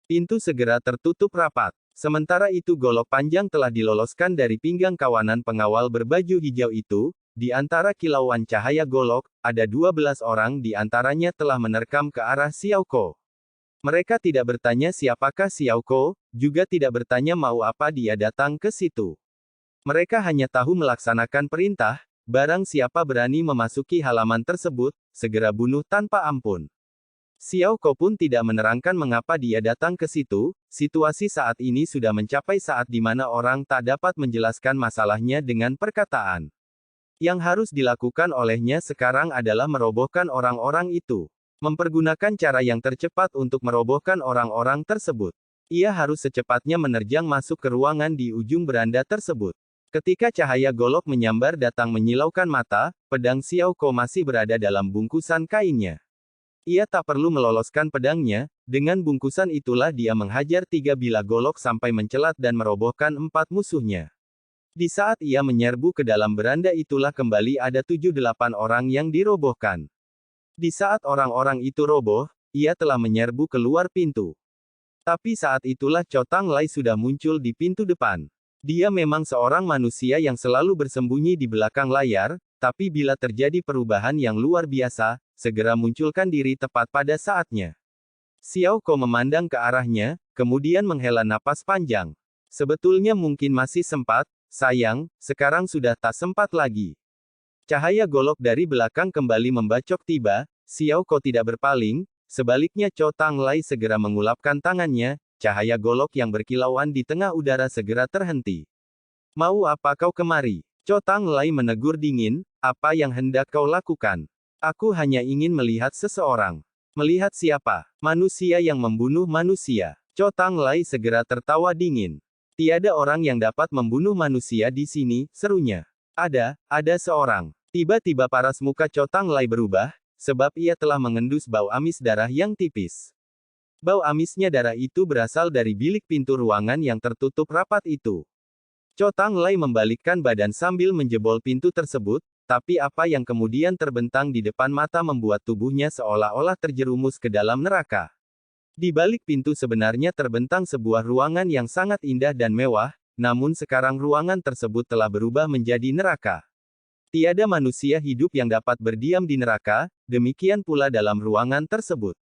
Pintu segera tertutup rapat. Sementara itu golok panjang telah diloloskan dari pinggang kawanan pengawal berbaju hijau itu, di antara kilauan cahaya golok, ada 12 orang di antaranya telah menerkam ke arah Xiao Ko. Mereka tidak bertanya siapakah Xiao Ko, juga tidak bertanya mau apa dia datang ke situ. Mereka hanya tahu melaksanakan perintah, barang siapa berani memasuki halaman tersebut, segera bunuh tanpa ampun. Xiao Ko pun tidak menerangkan mengapa dia datang ke situ, situasi saat ini sudah mencapai saat di mana orang tak dapat menjelaskan masalahnya dengan perkataan. Yang harus dilakukan olehnya sekarang adalah merobohkan orang-orang itu. Mempergunakan cara yang tercepat untuk merobohkan orang-orang tersebut. Ia harus secepatnya menerjang masuk ke ruangan di ujung beranda tersebut. Ketika cahaya golok menyambar datang menyilaukan mata, pedang Xiao Ko masih berada dalam bungkusan kainnya. Ia tak perlu meloloskan pedangnya, dengan bungkusan itulah dia menghajar 3 bilah golok sampai mencelat dan merobohkan 4 musuhnya. Di saat ia menyerbu ke dalam beranda itulah kembali ada 7-8 orang yang dirobohkan. Di saat orang-orang itu roboh, ia telah menyerbu keluar pintu. Tapi saat itulah Cho Tang Lai sudah muncul di pintu depan. Dia memang seorang manusia yang selalu bersembunyi di belakang layar, tapi bila terjadi perubahan yang luar biasa, segera munculkan diri tepat pada saatnya. Xiao Ko memandang ke arahnya, kemudian menghela napas panjang. Sebetulnya mungkin masih sempat, sayang, sekarang sudah tak sempat lagi. Cahaya golok dari belakang kembali membacok tiba, Xiao Ko tidak berpaling, sebaliknya Cho Tang Lai segera mengulapkan tangannya, cahaya golok yang berkilauan di tengah udara segera terhenti. Mau apa kau kemari? Cho Tang Lai menegur dingin, apa yang hendak kau lakukan? Aku hanya ingin melihat seseorang. Melihat siapa? Manusia yang membunuh manusia. Cho Tang Lai segera tertawa dingin. Tiada orang yang dapat membunuh manusia di sini, serunya. Ada seorang. Tiba-tiba paras muka Cho Tang Lai berubah, sebab ia telah mengendus bau amis darah yang tipis. Bau amisnya darah itu berasal dari bilik pintu ruangan yang tertutup rapat itu. Cho Tang Lai membalikkan badan sambil menjebol pintu tersebut, tapi apa yang kemudian terbentang di depan mata membuat tubuhnya seolah-olah terjerumus ke dalam neraka. Di balik pintu sebenarnya terbentang sebuah ruangan yang sangat indah dan mewah, namun sekarang ruangan tersebut telah berubah menjadi neraka. Tiada manusia hidup yang dapat berdiam di neraka, demikian pula dalam ruangan tersebut.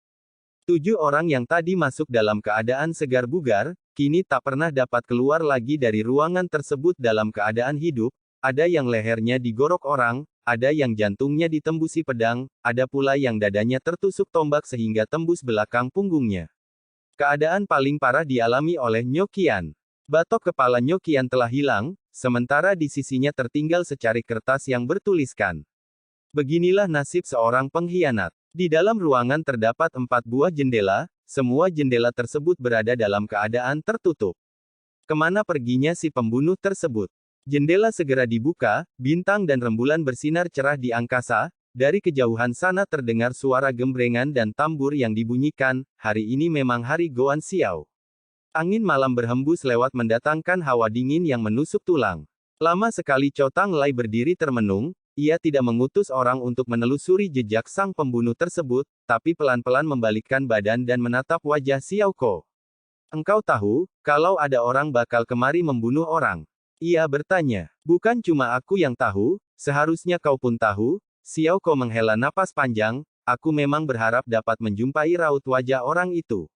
7 orang yang tadi masuk dalam keadaan segar bugar, kini tak pernah dapat keluar lagi dari ruangan tersebut dalam keadaan hidup, ada yang lehernya digorok orang, ada yang jantungnya ditembusi pedang, ada pula yang dadanya tertusuk tombak sehingga tembus belakang punggungnya. Keadaan paling parah dialami oleh Nyokian. Batok kepala Nyokian telah hilang, sementara di sisinya tertinggal secarik kertas yang bertuliskan. Beginilah nasib seorang pengkhianat. Di dalam ruangan terdapat 4 buah jendela, semua jendela tersebut berada dalam keadaan tertutup. Kemana perginya si pembunuh tersebut? Jendela segera dibuka, bintang dan rembulan bersinar cerah di angkasa, dari kejauhan sana terdengar suara gembrengan dan tambur yang dibunyikan, hari ini memang hari Goan Xiao. Angin malam berhembus lewat mendatangkan hawa dingin yang menusuk tulang. Lama sekali Cao Tanglai berdiri termenung, ia tidak mengutus orang untuk menelusuri jejak sang pembunuh tersebut, tapi pelan-pelan membalikkan badan dan menatap wajah Xiao Ko. Engkau tahu, kalau ada orang bakal kemari membunuh orang? Ia bertanya. Bukan cuma aku yang tahu, seharusnya kau pun tahu. Xiao Ko menghela napas panjang, aku memang berharap dapat menjumpai raut wajah orang itu.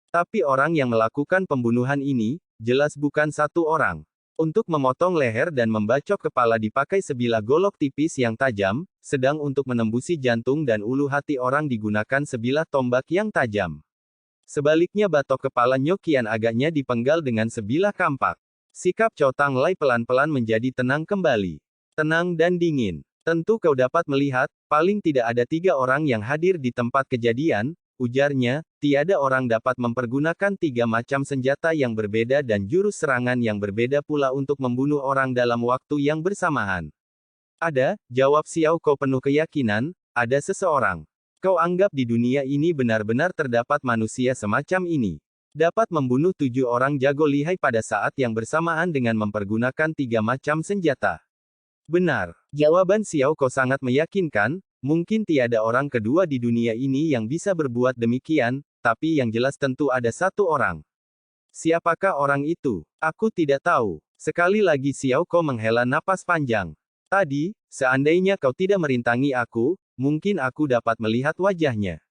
Tapi orang yang melakukan pembunuhan ini, jelas bukan satu orang. Untuk memotong leher dan membacok kepala dipakai sebilah golok tipis yang tajam, sedang untuk menembusi jantung dan ulu hati orang digunakan sebilah tombak yang tajam. Sebaliknya batok kepala Nyokian agaknya dipenggal dengan sebilah kampak. Sikap Cao Tanglai pelan-pelan menjadi tenang kembali. Tenang dan dingin. Tentu kau dapat melihat, paling tidak ada 3 orang yang hadir di tempat kejadian, ujarnya, tiada orang dapat mempergunakan 3 macam senjata yang berbeda dan jurus serangan yang berbeda pula untuk membunuh orang dalam waktu yang bersamaan. Ada, jawab Xiao Ko penuh keyakinan, ada seseorang. Kau anggap di dunia ini benar-benar terdapat manusia semacam ini. Dapat membunuh 7 orang jago lihai pada saat yang bersamaan dengan mempergunakan 3 macam senjata. Benar. Jawaban Xiao Ko sangat meyakinkan, mungkin tiada orang kedua di dunia ini yang bisa berbuat demikian, tapi yang jelas tentu ada satu orang. Siapakah orang itu? Aku tidak tahu. Sekali lagi Xiao Ko menghela napas panjang. Tadi, seandainya kau tidak merintangi aku, mungkin aku dapat melihat wajahnya.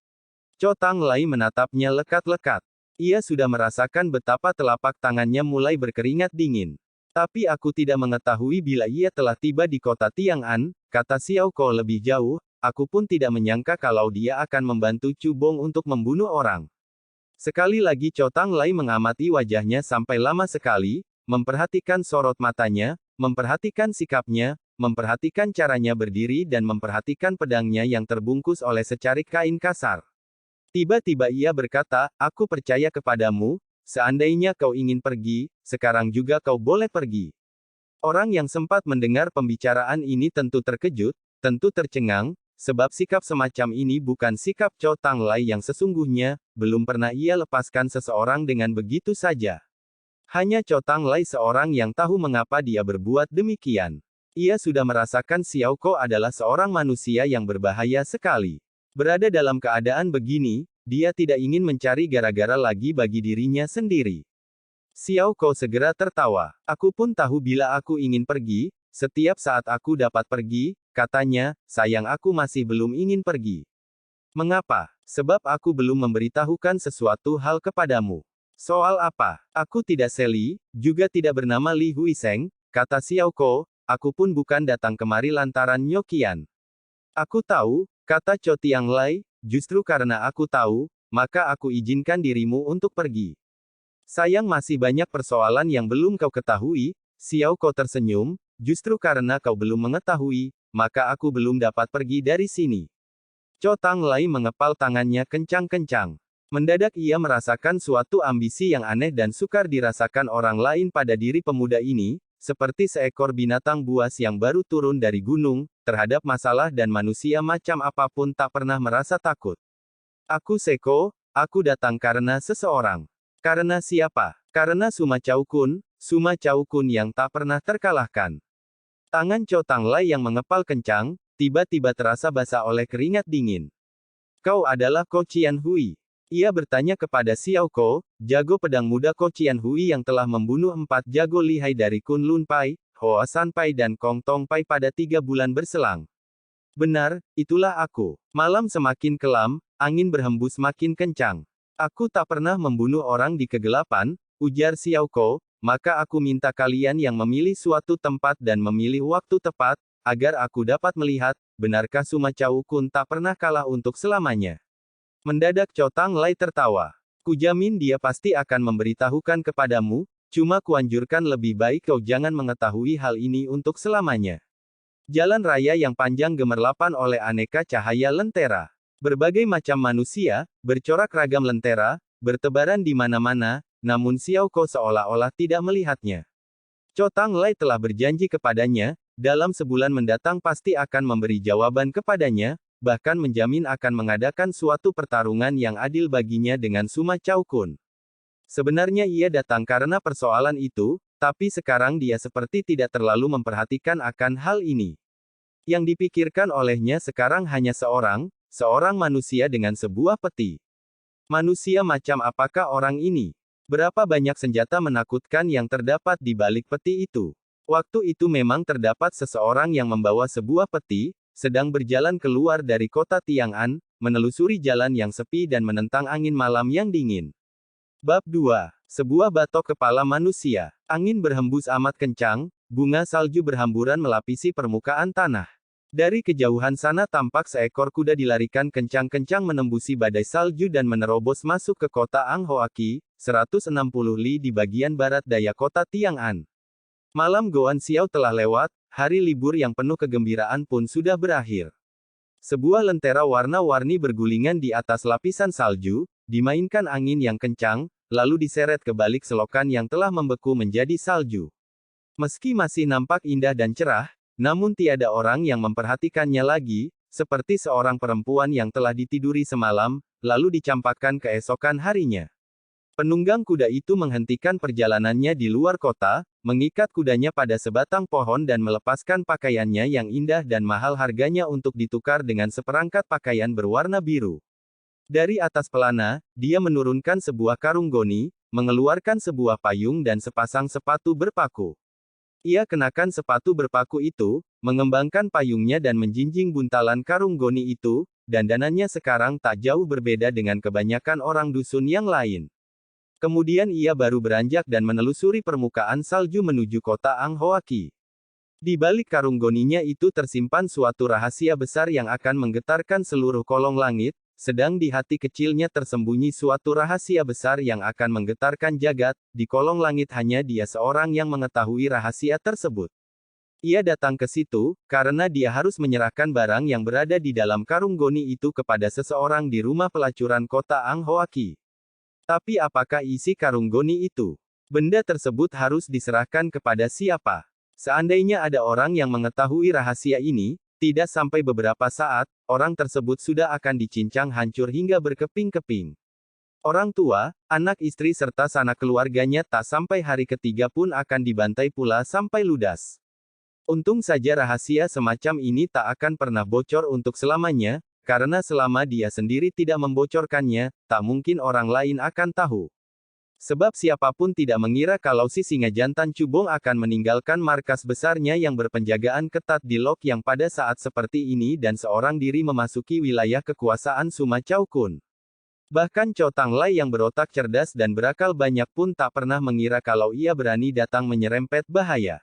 Cao Tanglai menatapnya lekat-lekat. Ia sudah merasakan betapa telapak tangannya mulai berkeringat dingin. Tapi aku tidak mengetahui bila ia telah tiba di kota Tiang'an, kata Xiao Ko lebih jauh, aku pun tidak menyangka kalau dia akan membantu Chu Bong untuk membunuh orang. Sekali lagi Cao Tanglai mengamati wajahnya sampai lama sekali, memperhatikan sorot matanya, memperhatikan sikapnya, memperhatikan caranya berdiri dan memperhatikan pedangnya yang terbungkus oleh secarik kain kasar. Tiba-tiba ia berkata, aku percaya kepadamu, seandainya kau ingin pergi, sekarang juga kau boleh pergi. Orang yang sempat mendengar pembicaraan ini tentu terkejut, tentu tercengang, sebab sikap semacam ini bukan sikap Cao Tanglai yang sesungguhnya, belum pernah ia lepaskan seseorang dengan begitu saja. Hanya Cao Tanglai seorang yang tahu mengapa dia berbuat demikian. Ia sudah merasakan Xiao Ko adalah seorang manusia yang berbahaya sekali. Berada dalam keadaan begini, dia tidak ingin mencari gara-gara lagi bagi dirinya sendiri. Xiao Ko segera tertawa. Aku pun tahu bila aku ingin pergi, setiap saat aku dapat pergi, katanya, sayang aku masih belum ingin pergi. Mengapa? Sebab aku belum memberitahukan sesuatu hal kepadamu. Soal apa? Aku tidak Seli, juga tidak bernama Li Huiseng, kata Xiao Ko, aku pun bukan datang kemari lantaran Nyokian. Aku tahu, kata Cao Tianglai, justru karena aku tahu, maka aku izinkan dirimu untuk pergi. Sayang masih banyak persoalan yang belum kau ketahui, Xiao Ko tersenyum, justru karena kau belum mengetahui, maka aku belum dapat pergi dari sini. Cao Tanglai mengepal tangannya kencang-kencang. Mendadak ia merasakan suatu ambisi yang aneh dan sukar dirasakan orang lain pada diri pemuda ini, seperti seekor binatang buas yang baru turun dari gunung, terhadap masalah dan manusia macam apapun tak pernah merasa takut. Aku Seko, aku datang karena seseorang. Karena siapa? Karena Suma Cao Kun yang tak pernah terkalahkan. Tangan Cao Tanglai yang mengepal kencang, tiba-tiba terasa basah oleh keringat dingin. Kau adalah Ko Qianhui. Ia bertanya kepada Xiao Ko, jago pedang muda Ko Qianhui yang telah membunuh 4 jago lihai dari Kunlun Pai, Hoa Sanpai dan Kong Tong Pai pada 3 bulan berselang. Benar, itulah aku. Malam semakin kelam, angin berhembus makin kencang. Aku tak pernah membunuh orang di kegelapan, ujar Xiao Kou, maka aku minta kalian yang memilih suatu tempat dan memilih waktu tepat, agar aku dapat melihat, benarkah Suma Chao Kun tak pernah kalah untuk selamanya. Mendadak Cho Tang Lai tertawa. Kujamin dia pasti akan memberitahukan kepadamu, cuma kuanjurkan lebih baik kau jangan mengetahui hal ini untuk selamanya. Jalan raya yang panjang gemerlapan oleh aneka cahaya lentera. Berbagai macam manusia, bercorak ragam lentera, bertebaran di mana-mana, namun Xiao Kou seolah-olah tidak melihatnya. Cho Tang Lai telah berjanji kepadanya, dalam sebulan mendatang pasti akan memberi jawaban kepadanya, bahkan menjamin akan mengadakan suatu pertarungan yang adil baginya dengan Suma Chao Kun. Sebenarnya ia datang karena persoalan itu, tapi sekarang dia seperti tidak terlalu memperhatikan akan hal ini. Yang dipikirkan olehnya sekarang hanya seorang manusia dengan sebuah peti. Manusia macam apakah orang ini? Berapa banyak senjata menakutkan yang terdapat di balik peti itu? Waktu itu memang terdapat seseorang yang membawa sebuah peti, sedang berjalan keluar dari kota Tiang'an, menelusuri jalan yang sepi dan menentang angin malam yang dingin. Bab 2. Sebuah batok kepala manusia. Angin berhembus amat kencang, bunga salju berhamburan melapisi permukaan tanah. Dari kejauhan sana tampak seekor kuda dilarikan kencang-kencang menembusi badai salju dan menerobos masuk ke kota Anghoaki, 160 li di bagian barat daya kota Tiang'an. Malam Goan Xiao telah lewat, hari libur yang penuh kegembiraan pun sudah berakhir. Sebuah lentera warna-warni bergulingan di atas lapisan salju, dimainkan angin yang kencang, lalu diseret ke balik selokan yang telah membeku menjadi salju. Meski masih nampak indah dan cerah, namun tiada orang yang memperhatikannya lagi, seperti seorang perempuan yang telah ditiduri semalam, lalu dicampakkan keesokan harinya. Penunggang kuda itu menghentikan perjalanannya di luar kota, mengikat kudanya pada sebatang pohon dan melepaskan pakaiannya yang indah dan mahal harganya untuk ditukar dengan seperangkat pakaian berwarna biru. Dari atas pelana, dia menurunkan sebuah karung goni, mengeluarkan sebuah payung dan sepasang sepatu berpaku. Ia kenakan sepatu berpaku itu, mengembangkan payungnya dan menjinjing buntalan karung goni itu, dandanannya sekarang tak jauh berbeda dengan kebanyakan orang dusun yang lain. Kemudian ia baru beranjak dan menelusuri permukaan salju menuju kota Anghoaki. Di balik karung goninya itu tersimpan suatu rahasia besar yang akan menggetarkan seluruh kolong langit, sedang di hati kecilnya tersembunyi suatu rahasia besar yang akan menggetarkan jagat, di kolong langit hanya dia seorang yang mengetahui rahasia tersebut. Ia datang ke situ, karena dia harus menyerahkan barang yang berada di dalam karung goni itu kepada seseorang di rumah pelacuran kota Anghoaki. Tapi apakah isi karung goni itu? Benda tersebut harus diserahkan kepada siapa? Seandainya ada orang yang mengetahui rahasia ini, tidak sampai beberapa saat, orang tersebut sudah akan dicincang hancur hingga berkeping-keping. Orang tua, anak istri serta sanak keluarganya tak sampai hari ketiga pun akan dibantai pula sampai ludas. Untung saja rahasia semacam ini tak akan pernah bocor untuk selamanya, karena selama dia sendiri tidak membocorkannya, tak mungkin orang lain akan tahu. Sebab siapapun tidak mengira kalau si singa jantan Cubong akan meninggalkan markas besarnya yang berpenjagaan ketat di Lok yang pada saat seperti ini dan seorang diri memasuki wilayah kekuasaan Suma Chao Kun. Bahkan Cho Tang Lai yang berotak cerdas dan berakal banyak pun tak pernah mengira kalau ia berani datang menyerempet bahaya.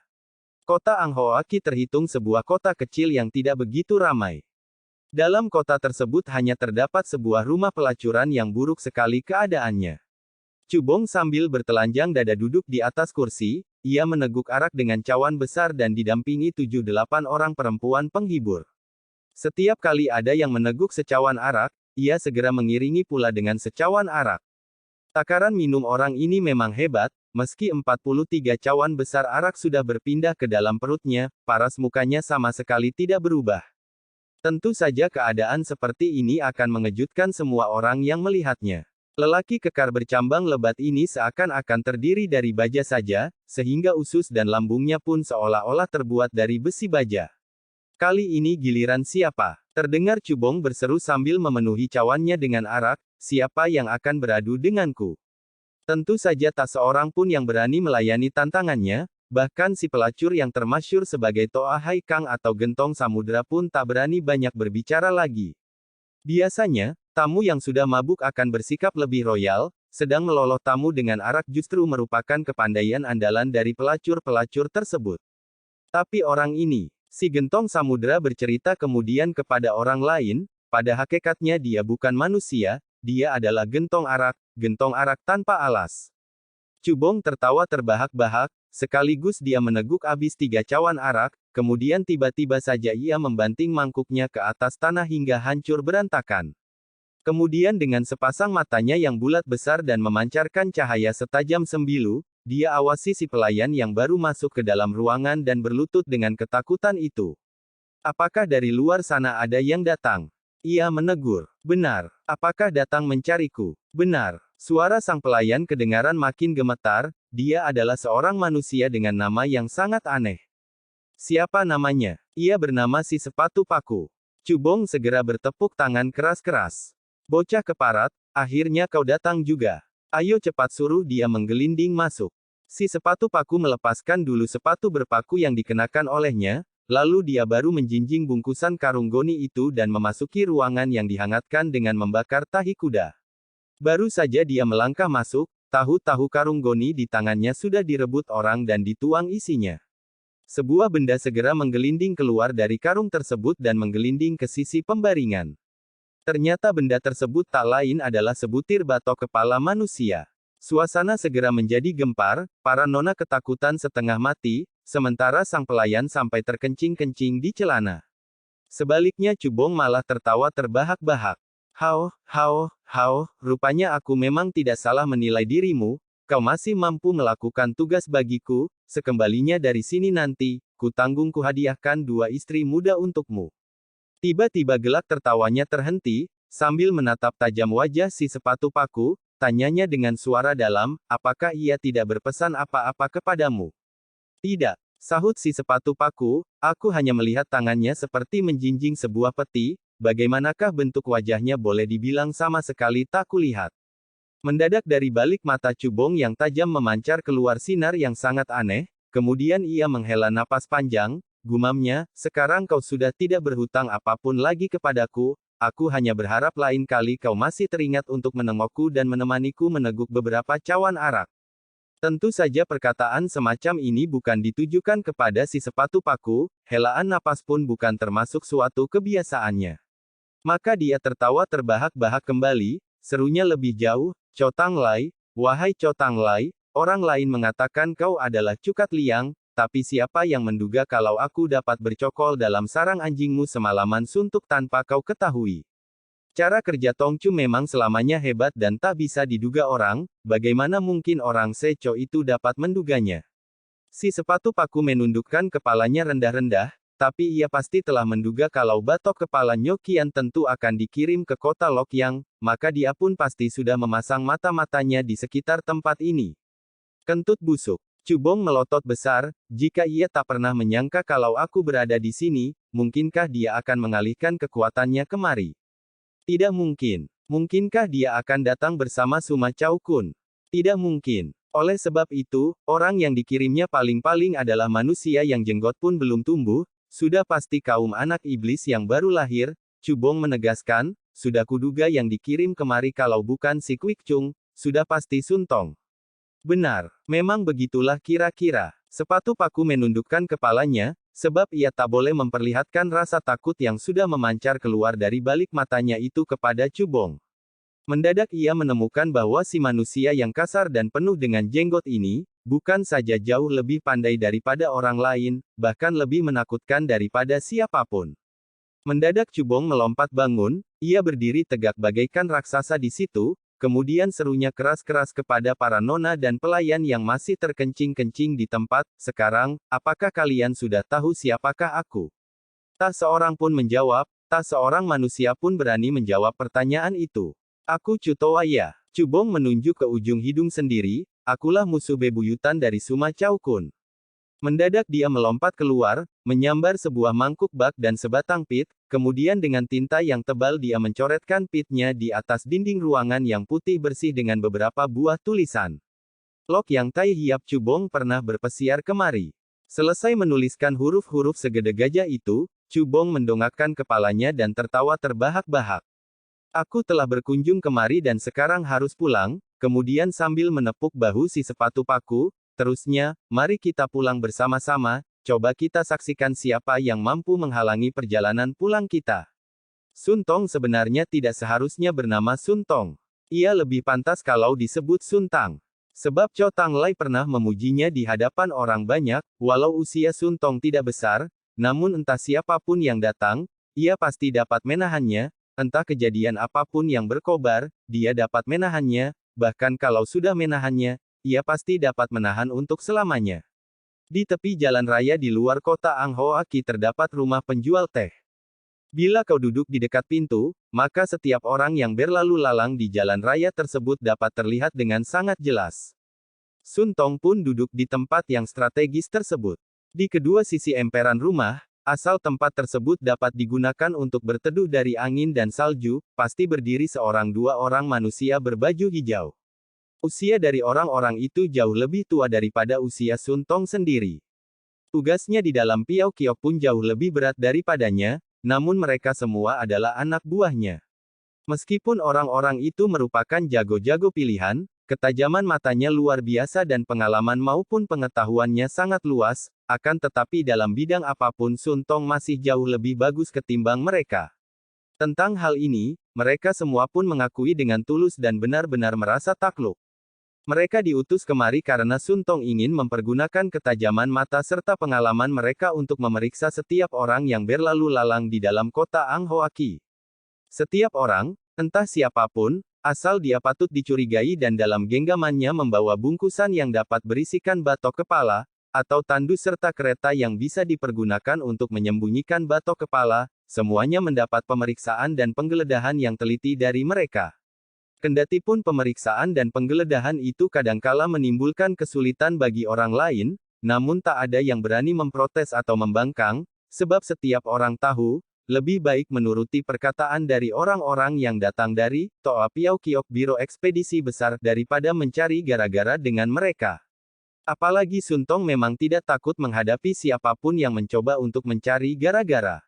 Kota Anghoaki terhitung sebuah kota kecil yang tidak begitu ramai. Dalam kota tersebut hanya terdapat sebuah rumah pelacuran yang buruk sekali keadaannya. Cubong sambil bertelanjang dada duduk di atas kursi, ia meneguk arak dengan cawan besar dan didampingi 7-8 orang perempuan penghibur. Setiap kali ada yang meneguk secawan arak, ia segera mengiringi pula dengan secawan arak. Takaran minum orang ini memang hebat, meski 43 cawan besar arak sudah berpindah ke dalam perutnya, paras mukanya sama sekali tidak berubah. Tentu saja keadaan seperti ini akan mengejutkan semua orang yang melihatnya. Lelaki kekar bercambang lebat ini seakan-akan terdiri dari baja saja, sehingga usus dan lambungnya pun seolah-olah terbuat dari besi baja. Kali ini giliran siapa? Terdengar Cubong berseru sambil memenuhi cawannya dengan arak, siapa yang akan beradu denganku? Tentu saja tak seorang pun yang berani melayani tantangannya, Bahkan si pelacur yang termasyhur sebagai Toa Hai Kang atau Gentong Samudra pun tak berani banyak berbicara lagi. Biasanya, tamu yang sudah mabuk akan bersikap lebih royal, sedang meloloh tamu dengan arak justru merupakan kepandaian andalan dari pelacur-pelacur tersebut. Tapi orang ini, si Gentong Samudra bercerita kemudian kepada orang lain, pada hakikatnya dia bukan manusia, dia adalah gentong arak tanpa alas. Cubong tertawa terbahak-bahak, sekaligus dia meneguk habis 3 cawan arak, kemudian tiba-tiba saja ia membanting mangkuknya ke atas tanah hingga hancur berantakan. Kemudian dengan sepasang matanya yang bulat besar dan memancarkan cahaya setajam sembilu, dia awasi si pelayan yang baru masuk ke dalam ruangan dan berlutut dengan ketakutan itu. Apakah dari luar sana ada yang datang? Ia menegur. Benar. Apakah datang mencariku? Benar. Suara sang pelayan kedengaran makin gemetar, dia adalah seorang manusia dengan nama yang sangat aneh. Siapa namanya? Ia bernama si Sepatu Paku. Cubong segera bertepuk tangan keras-keras. Bocah keparat, akhirnya kau datang juga. Ayo cepat suruh dia menggelinding masuk. Si Sepatu Paku melepaskan dulu sepatu berpaku yang dikenakan olehnya, lalu dia baru menjinjing bungkusan karung goni itu dan memasuki ruangan yang dihangatkan dengan membakar tahi kuda. Baru saja dia melangkah masuk, tahu-tahu karung goni di tangannya sudah direbut orang dan dituang isinya. Sebuah benda segera menggelinding keluar dari karung tersebut dan menggelinding ke sisi pembaringan. Ternyata benda tersebut tak lain adalah sebutir batok kepala manusia. Suasana segera menjadi gempar, para nona ketakutan setengah mati, sementara sang pelayan sampai terkencing-kencing di celana. Sebaliknya Cubong malah tertawa terbahak-bahak. Rupanya aku memang tidak salah menilai dirimu, kau masih mampu melakukan tugas bagiku, sekembalinya dari sini nanti, ku tanggung kuhadiahkan 2 istri muda untukmu. Tiba-tiba gelak tertawanya terhenti, sambil menatap tajam wajah si Sepatu Paku, tanyanya dengan suara dalam, apakah ia tidak berpesan apa-apa kepadamu? Tidak, sahut si Sepatu Paku, aku hanya melihat tangannya seperti menjinjing sebuah peti, bagaimanakah bentuk wajahnya boleh dibilang sama sekali tak kulihat. Mendadak dari balik mata Cubong yang tajam memancar keluar sinar yang sangat aneh, kemudian ia menghela napas panjang, gumamnya, sekarang kau sudah tidak berhutang apapun lagi kepadaku, aku hanya berharap lain kali kau masih teringat untuk menengokku dan menemaniku meneguk beberapa cawan arak. Tentu saja perkataan semacam ini bukan ditujukan kepada si Sepatu Paku, helaan napas pun bukan termasuk suatu kebiasaannya. Maka dia tertawa terbahak-bahak kembali, serunya lebih jauh, Cotang Lai, wahai Cotang Lai, orang lain mengatakan kau adalah Cukat Liang, tapi siapa yang menduga kalau aku dapat bercokol dalam sarang anjingmu semalaman suntuk tanpa kau ketahui. Cara kerja Tongcu memang selamanya hebat dan tak bisa diduga orang, bagaimana mungkin orang Seco itu dapat menduganya. Si Sepatu Paku menundukkan kepalanya rendah-rendah, tapi ia pasti telah menduga kalau batok kepala Nyokian tentu akan dikirim ke kota Lokyang, maka dia pun pasti sudah memasang mata-matanya di sekitar tempat ini. Kentut busuk. Cubong melotot besar, jika ia tak pernah menyangka kalau aku berada di sini, mungkinkah dia akan mengalihkan kekuatannya kemari? Tidak mungkin. Mungkinkah dia akan datang bersama Suma Chao Kun? Tidak mungkin. Oleh sebab itu, orang yang dikirimnya paling-paling adalah manusia yang jenggot pun belum tumbuh, sudah pasti kaum anak iblis yang baru lahir, Cubong menegaskan, sudah kuduga yang dikirim kemari kalau bukan si Kwik Chung, sudah pasti Sun Tong. Benar, memang begitulah kira-kira. Sepatu Paku menundukkan kepalanya, sebab ia tak boleh memperlihatkan rasa takut yang sudah memancar keluar dari balik matanya itu kepada Cubong. Mendadak ia menemukan bahwa si manusia yang kasar dan penuh dengan jenggot ini, bukan saja jauh lebih pandai daripada orang lain, bahkan lebih menakutkan daripada siapapun. Mendadak Cubong melompat bangun, ia berdiri tegak bagaikan raksasa di situ, kemudian serunya keras-keras kepada para nona dan pelayan yang masih terkencing-kencing di tempat, sekarang, apakah kalian sudah tahu siapakah aku? Tak seorang pun menjawab, tak seorang manusia pun berani menjawab pertanyaan itu. Aku Cutoaya. Cubong menunjuk ke ujung hidung sendiri, akulah musuh bebuyutan dari Suma Chao Kun. Mendadak dia melompat keluar, menyambar sebuah mangkuk bak dan sebatang pit, kemudian dengan tinta yang tebal dia mencoretkan pitnya di atas dinding ruangan yang putih bersih dengan beberapa buah tulisan. Lok Yang Tai Hiap Cubong pernah berpesiar kemari. Selesai menuliskan huruf-huruf segede gajah itu, Cubong mendongakkan kepalanya dan tertawa terbahak-bahak. Aku telah berkunjung kemari dan sekarang harus pulang, kemudian sambil menepuk bahu si sepatu paku, terusnya, mari kita pulang bersama-sama, coba kita saksikan siapa yang mampu menghalangi perjalanan pulang kita. Sun Tong sebenarnya tidak seharusnya bernama Sun Tong. Ia lebih pantas kalau disebut Sun Tang. Sebab Cho Tang Lai pernah memujinya di hadapan orang banyak, walau usia Sun Tong tidak besar, namun entah siapapun yang datang, ia pasti dapat menahannya, entah kejadian apapun yang berkobar, dia dapat menahannya, bahkan kalau sudah menahannya, ia pasti dapat menahan untuk selamanya. Di tepi jalan raya di luar kota Anghoaki terdapat rumah penjual teh. Bila kau duduk di dekat pintu, maka setiap orang yang berlalu lalang di jalan raya tersebut dapat terlihat dengan sangat jelas. Sun Tong pun duduk di tempat yang strategis tersebut. Di kedua sisi emperan rumah, asal tempat tersebut dapat digunakan untuk berteduh dari angin dan salju, pasti berdiri seorang dua orang manusia berbaju hijau. Usia dari orang-orang itu jauh lebih tua daripada usia Sun Tong sendiri. Tugasnya di dalam Piao Kiok pun jauh lebih berat daripadanya, namun mereka semua adalah anak buahnya. Meskipun orang-orang itu merupakan jago-jago pilihan, ketajaman matanya luar biasa dan pengalaman maupun pengetahuannya sangat luas, akan tetapi dalam bidang apapun Sun Tong masih jauh lebih bagus ketimbang mereka. Tentang hal ini, mereka semua pun mengakui dengan tulus dan benar-benar merasa takluk. Mereka diutus kemari karena Sun Tong ingin mempergunakan ketajaman mata serta pengalaman mereka untuk memeriksa setiap orang yang berlalu lalang di dalam kota Anghoaki. Setiap orang, entah siapapun, asal dia patut dicurigai dan dalam genggamannya membawa bungkusan yang dapat berisikan batok kepala, atau tandu serta kereta yang bisa dipergunakan untuk menyembunyikan batok kepala, semuanya mendapat pemeriksaan dan penggeledahan yang teliti dari mereka. Kendatipun pemeriksaan dan penggeledahan itu kadangkala menimbulkan kesulitan bagi orang lain, namun tak ada yang berani memprotes atau membangkang, sebab setiap orang tahu, lebih baik menuruti perkataan dari orang-orang yang datang dari Toa Piao Kiok Biro Ekspedisi Besar daripada mencari gara-gara dengan mereka. Apalagi Sun Tong memang tidak takut menghadapi siapapun yang mencoba untuk mencari gara-gara.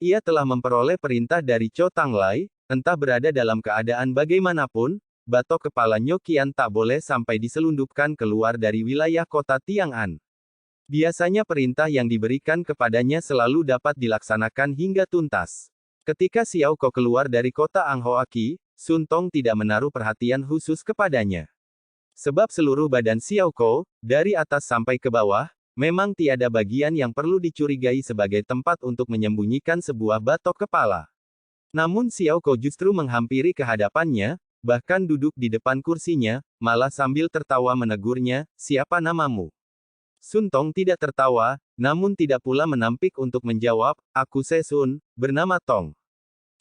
Ia telah memperoleh perintah dari Cho Tang Lai, entah berada dalam keadaan bagaimanapun, batok kepala Nyokian tak boleh sampai diselundupkan keluar dari wilayah kota Tiang'an. Biasanya perintah yang diberikan kepadanya selalu dapat dilaksanakan hingga tuntas. Ketika Xiao Ko keluar dari kota Anghoaki, Sun Tong tidak menaruh perhatian khusus kepadanya. Sebab seluruh badan Xiao Ko, dari atas sampai ke bawah, memang tiada bagian yang perlu dicurigai sebagai tempat untuk menyembunyikan sebuah batok kepala. Namun Xiao Ko justru menghampiri ke hadapannya, bahkan duduk di depan kursinya, malah sambil tertawa menegurnya, "Siapa namamu?" Sun Tong tidak tertawa, namun tidak pula menampik untuk menjawab, "Aku Se Sun, bernama Tong."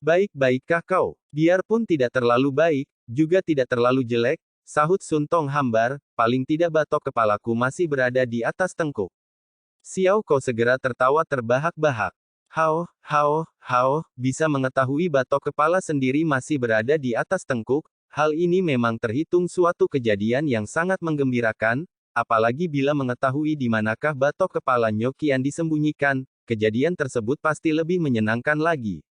"Baik-baikkah kau? Biarpun tidak terlalu baik, juga tidak terlalu jelek," sahut Sun Tong hambar, "paling tidak batok kepalaku masih berada di atas tengkuk." Xiao Ko segera tertawa terbahak-bahak. Hao, bisa mengetahui batok kepala sendiri masih berada di atas tengkuk, hal ini memang terhitung suatu kejadian yang sangat menggembirakan, apalagi bila mengetahui di manakah batok kepala Nyokian disembunyikan, kejadian tersebut pasti lebih menyenangkan lagi.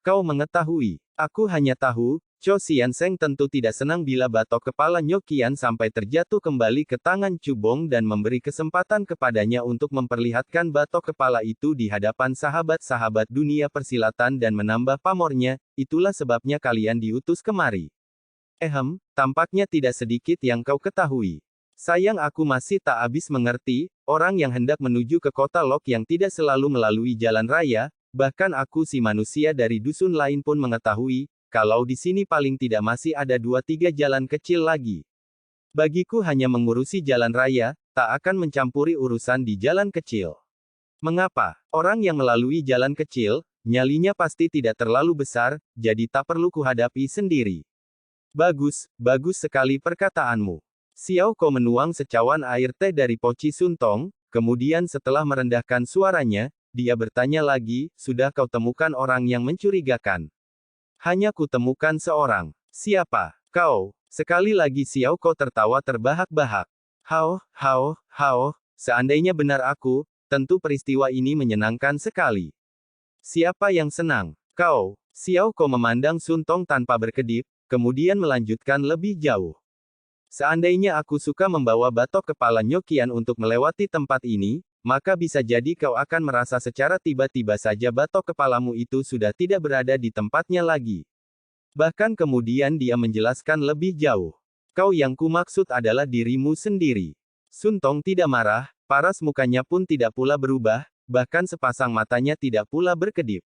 "Kau mengetahui, aku hanya tahu, Cho Xianseng tentu tidak senang bila batok kepala Nyokian sampai terjatuh kembali ke tangan Cubong dan memberi kesempatan kepadanya untuk memperlihatkan batok kepala itu di hadapan sahabat-sahabat dunia persilatan dan menambah pamornya, itulah sebabnya kalian diutus kemari." Tampaknya tidak sedikit yang kau ketahui. Sayang aku masih tak habis mengerti, orang yang hendak menuju ke kota Lok yang tidak selalu melalui jalan raya, bahkan aku si manusia dari dusun lain pun mengetahui, kalau di sini paling tidak masih ada 2-3 jalan kecil lagi. Bagiku hanya mengurusi jalan raya, tak akan mencampuri urusan di jalan kecil. Mengapa? Orang yang melalui jalan kecil, nyalinya pasti tidak terlalu besar, jadi tak perlu kuhadapi sendiri. Bagus sekali perkataanmu. Xiao Ko menuang secawan air teh dari poci Sun Tong, kemudian setelah merendahkan suaranya, dia bertanya lagi, "Sudah kau temukan orang yang mencurigakan?" "Hanya kutemukan seorang." "Siapa?" "Kau." Sekali lagi Xiao Ko tertawa terbahak-bahak. Hao, seandainya benar aku, tentu peristiwa ini menyenangkan sekali. Siapa yang senang? Kau. Xiao Ko memandang Sun Tong tanpa berkedip, kemudian melanjutkan lebih jauh. Seandainya aku suka membawa batok kepala Nyokian untuk melewati tempat ini, maka bisa jadi kau akan merasa secara tiba-tiba saja batok kepalamu itu sudah tidak berada di tempatnya lagi. Bahkan kemudian dia menjelaskan lebih jauh. Kau yang kumaksud adalah dirimu sendiri. Sun Tong tidak marah, paras mukanya pun tidak pula berubah, bahkan sepasang matanya tidak pula berkedip.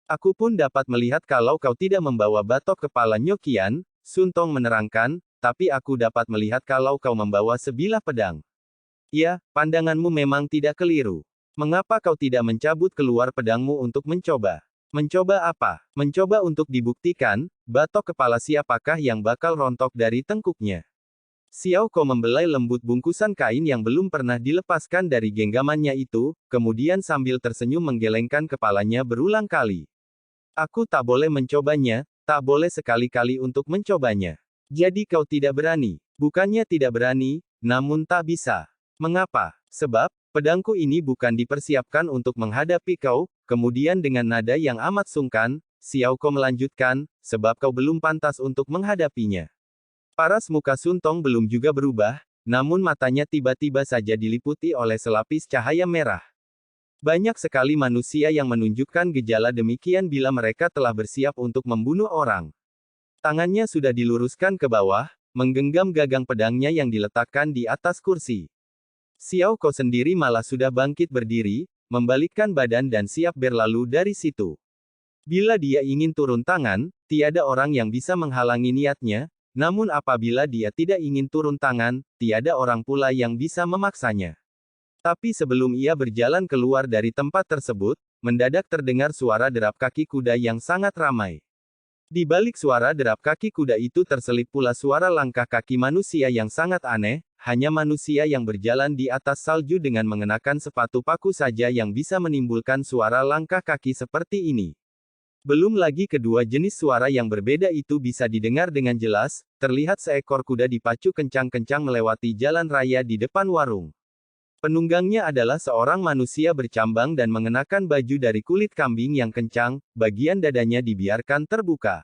Aku pun dapat melihat kalau kau tidak membawa batok kepala Nyokian, Sun Tong menerangkan, tapi aku dapat melihat kalau kau membawa sebilah pedang. Ya, pandanganmu memang tidak keliru. Mengapa kau tidak mencabut keluar pedangmu untuk mencoba? Mencoba apa? Mencoba untuk dibuktikan, batok kepala siapakah yang bakal rontok dari tengkuknya. Xiao Ko membelai lembut bungkusan kain yang belum pernah dilepaskan dari genggamannya itu, kemudian sambil tersenyum menggelengkan kepalanya berulang kali. Aku tak boleh mencobanya, tak boleh sekali-kali untuk mencobanya. Jadi kau tidak berani. Bukannya tidak berani, namun tak bisa. Mengapa? Sebab, pedangku ini bukan dipersiapkan untuk menghadapi kau, kemudian dengan nada yang amat sungkan, Xiao Ko melanjutkan, sebab kau belum pantas untuk menghadapinya. Paras muka Sun Tong belum juga berubah, namun matanya tiba-tiba saja diliputi oleh selapis cahaya merah. Banyak sekali manusia yang menunjukkan gejala demikian bila mereka telah bersiap untuk membunuh orang. Tangannya sudah diluruskan ke bawah, menggenggam gagang pedangnya yang diletakkan di atas kursi. Xiao Ko sendiri malah sudah bangkit berdiri, membalikkan badan dan siap berlalu dari situ. Bila dia ingin turun tangan, tiada orang yang bisa menghalangi niatnya, namun apabila dia tidak ingin turun tangan, tiada orang pula yang bisa memaksanya. Tapi sebelum ia berjalan keluar dari tempat tersebut, mendadak terdengar suara derap kaki kuda yang sangat ramai. Di balik suara derap kaki kuda itu terselip pula suara langkah kaki manusia yang sangat aneh, hanya manusia yang berjalan di atas salju dengan mengenakan sepatu paku saja yang bisa menimbulkan suara langkah kaki seperti ini. Belum lagi kedua jenis suara yang berbeda itu bisa didengar dengan jelas, terlihat seekor kuda dipacu kencang-kencang melewati jalan raya di depan warung. Penunggangnya adalah seorang manusia bercambang dan mengenakan baju dari kulit kambing yang kencang, bagian dadanya dibiarkan terbuka.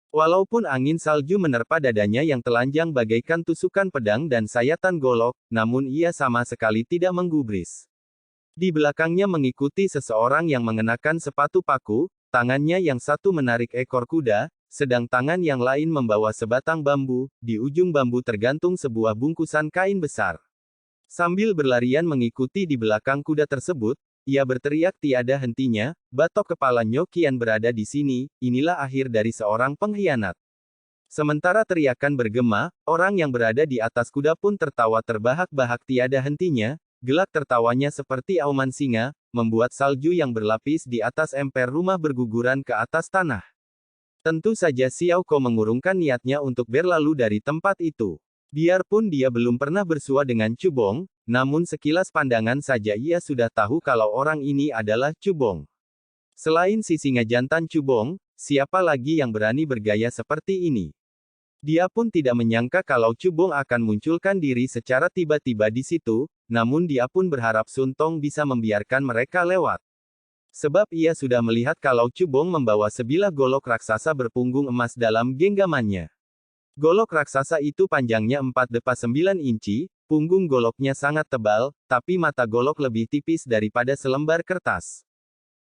Walaupun angin salju menerpa dadanya yang telanjang bagaikan tusukan pedang dan sayatan golok, namun ia sama sekali tidak menggubris. Di belakangnya mengikuti seseorang yang mengenakan sepatu paku, tangannya yang satu menarik ekor kuda, sedang tangan yang lain membawa sebatang bambu, di ujung bambu tergantung sebuah bungkusan kain besar. Sambil berlarian mengikuti di belakang kuda tersebut, ia berteriak tiada hentinya, batok kepala Nyokian berada di sini, inilah akhir dari seorang pengkhianat. Sementara teriakan bergema, orang yang berada di atas kuda pun tertawa terbahak-bahak tiada hentinya, gelak tertawanya seperti auman singa, membuat salju yang berlapis di atas emper rumah berguguran ke atas tanah. Tentu saja Xiao Ko mengurungkan niatnya untuk berlalu dari tempat itu. Biarpun dia belum pernah bersua dengan Cubong, namun sekilas pandangan saja ia sudah tahu kalau orang ini adalah Cubong. Selain si singa jantan Cubong, siapa lagi yang berani bergaya seperti ini? Dia pun tidak menyangka kalau Cubong akan munculkan diri secara tiba-tiba di situ, namun dia pun berharap Sun Tong bisa membiarkan mereka lewat. Sebab ia sudah melihat kalau Cubong membawa sebilah golok raksasa berpunggung emas dalam genggamannya. Golok raksasa itu panjangnya 4,9 inci, punggung goloknya sangat tebal, tapi mata golok lebih tipis daripada selembar kertas.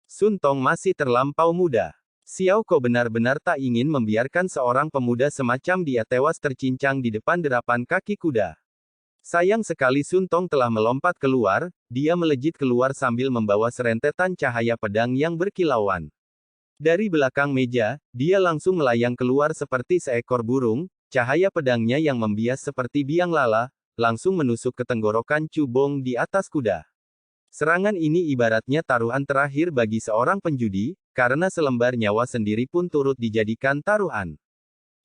Sun Tong masih terlampau muda. Xiao Ko benar-benar tak ingin membiarkan seorang pemuda semacam dia tewas tercincang di depan derapan kaki kuda. Sayang sekali Sun Tong telah melompat keluar, dia melejit keluar sambil membawa serentetan cahaya pedang yang berkilauan. Dari belakang meja, dia langsung melayang keluar seperti seekor burung, cahaya pedangnya yang membias seperti biang lala, langsung menusuk ke tenggorokan Cubong di atas kuda. Serangan ini ibaratnya taruhan terakhir bagi seorang penjudi, karena selembar nyawa sendiri pun turut dijadikan taruhan.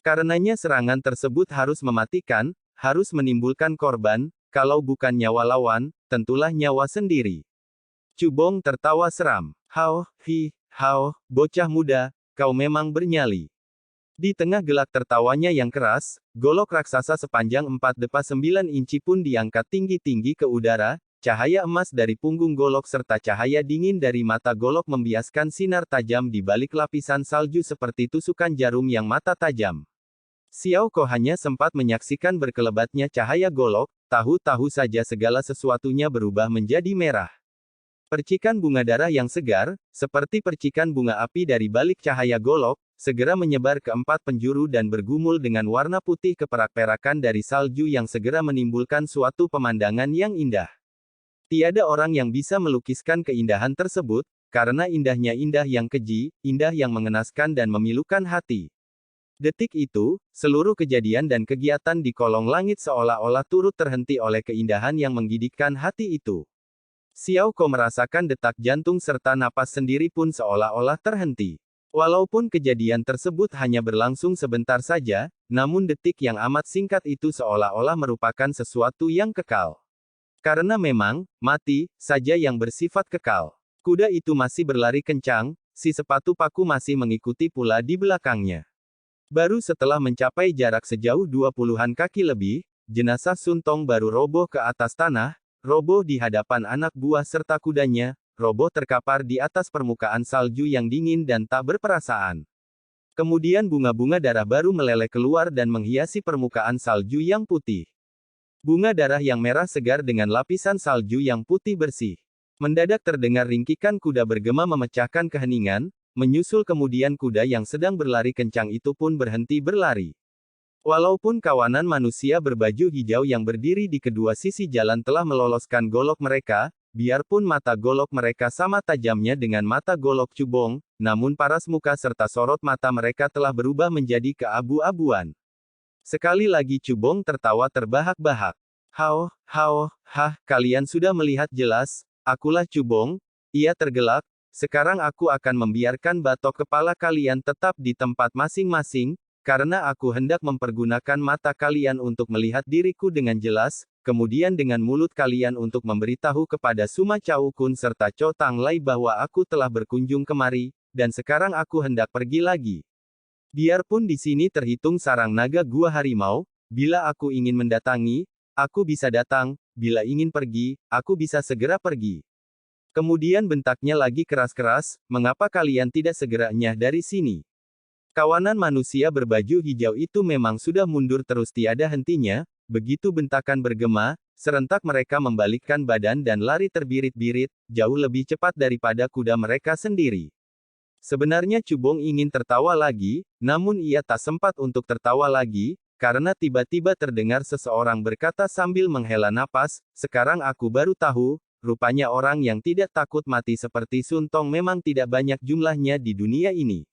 Karenanya serangan tersebut harus mematikan, harus menimbulkan korban, kalau bukan nyawa lawan, tentulah nyawa sendiri. Cubong tertawa seram. Hao, bocah muda, kau memang bernyali. Di tengah gelak tertawanya yang keras, golok raksasa sepanjang 4,9 inci pun diangkat tinggi-tinggi ke udara, cahaya emas dari punggung golok serta cahaya dingin dari mata golok membiaskan sinar tajam di balik lapisan salju seperti tusukan jarum yang mata tajam. Xiao Ko hanya sempat menyaksikan berkelebatnya cahaya golok, tahu-tahu saja segala sesuatunya berubah menjadi merah. Percikan bunga darah yang segar, seperti percikan bunga api dari balik cahaya golok, segera menyebar ke 4 penjuru dan bergumul dengan warna putih keperak-perakan dari salju yang segera menimbulkan suatu pemandangan yang indah. Tiada orang yang bisa melukiskan keindahan tersebut, karena indahnya indah yang keji, indah yang mengenaskan dan memilukan hati. Detik itu, seluruh kejadian dan kegiatan di kolong langit seolah-olah turut terhenti oleh keindahan yang menggigitkan hati itu. Xiao Ko merasakan detak jantung serta napas sendiri pun seolah-olah terhenti. Walaupun kejadian tersebut hanya berlangsung sebentar saja, namun detik yang amat singkat itu seolah-olah merupakan sesuatu yang kekal. Karena memang, mati, saja yang bersifat kekal. Kuda itu masih berlari kencang, si sepatu paku masih mengikuti pula di belakangnya. Baru setelah mencapai jarak sejauh 20-an kaki lebih, jenazah Sun Tong baru roboh ke atas tanah, roboh di hadapan anak buah serta kudanya, roboh terkapar di atas permukaan salju yang dingin dan tak berperasaan. Kemudian bunga-bunga darah baru meleleh keluar dan menghiasi permukaan salju yang putih. Bunga darah yang merah segar dengan lapisan salju yang putih bersih. Mendadak terdengar ringkikan kuda bergema memecahkan keheningan, menyusul kemudian kuda yang sedang berlari kencang itu pun berhenti berlari. Walaupun kawanan manusia berbaju hijau yang berdiri di kedua sisi jalan telah meloloskan golok mereka, biarpun mata golok mereka sama tajamnya dengan mata golok Cubong, namun paras muka serta sorot mata mereka telah berubah menjadi keabu-abuan. Sekali lagi Cubong tertawa terbahak-bahak. Kalian sudah melihat jelas, akulah Cubong, ia tergelak, sekarang aku akan membiarkan batok kepala kalian tetap di tempat masing-masing, karena aku hendak mempergunakan mata kalian untuk melihat diriku dengan jelas, kemudian dengan mulut kalian untuk memberitahu kepada Suma Chao Kun serta Cho Tang Lai bahwa aku telah berkunjung kemari, dan sekarang aku hendak pergi lagi. Biarpun di sini terhitung sarang naga gua harimau, bila aku ingin mendatangi, aku bisa datang, bila ingin pergi, aku bisa segera pergi. Kemudian bentaknya lagi keras-keras, mengapa kalian tidak segera nyah dari sini? Kawanan manusia berbaju hijau itu memang sudah mundur terus tiada hentinya, begitu bentakan bergema, serentak mereka membalikkan badan dan lari terbirit-birit, jauh lebih cepat daripada kuda mereka sendiri. Sebenarnya Cubong ingin tertawa lagi, namun ia tak sempat untuk tertawa lagi, karena tiba-tiba terdengar seseorang berkata sambil menghela napas, sekarang aku baru tahu, rupanya orang yang tidak takut mati seperti Sun Tong memang tidak banyak jumlahnya di dunia ini.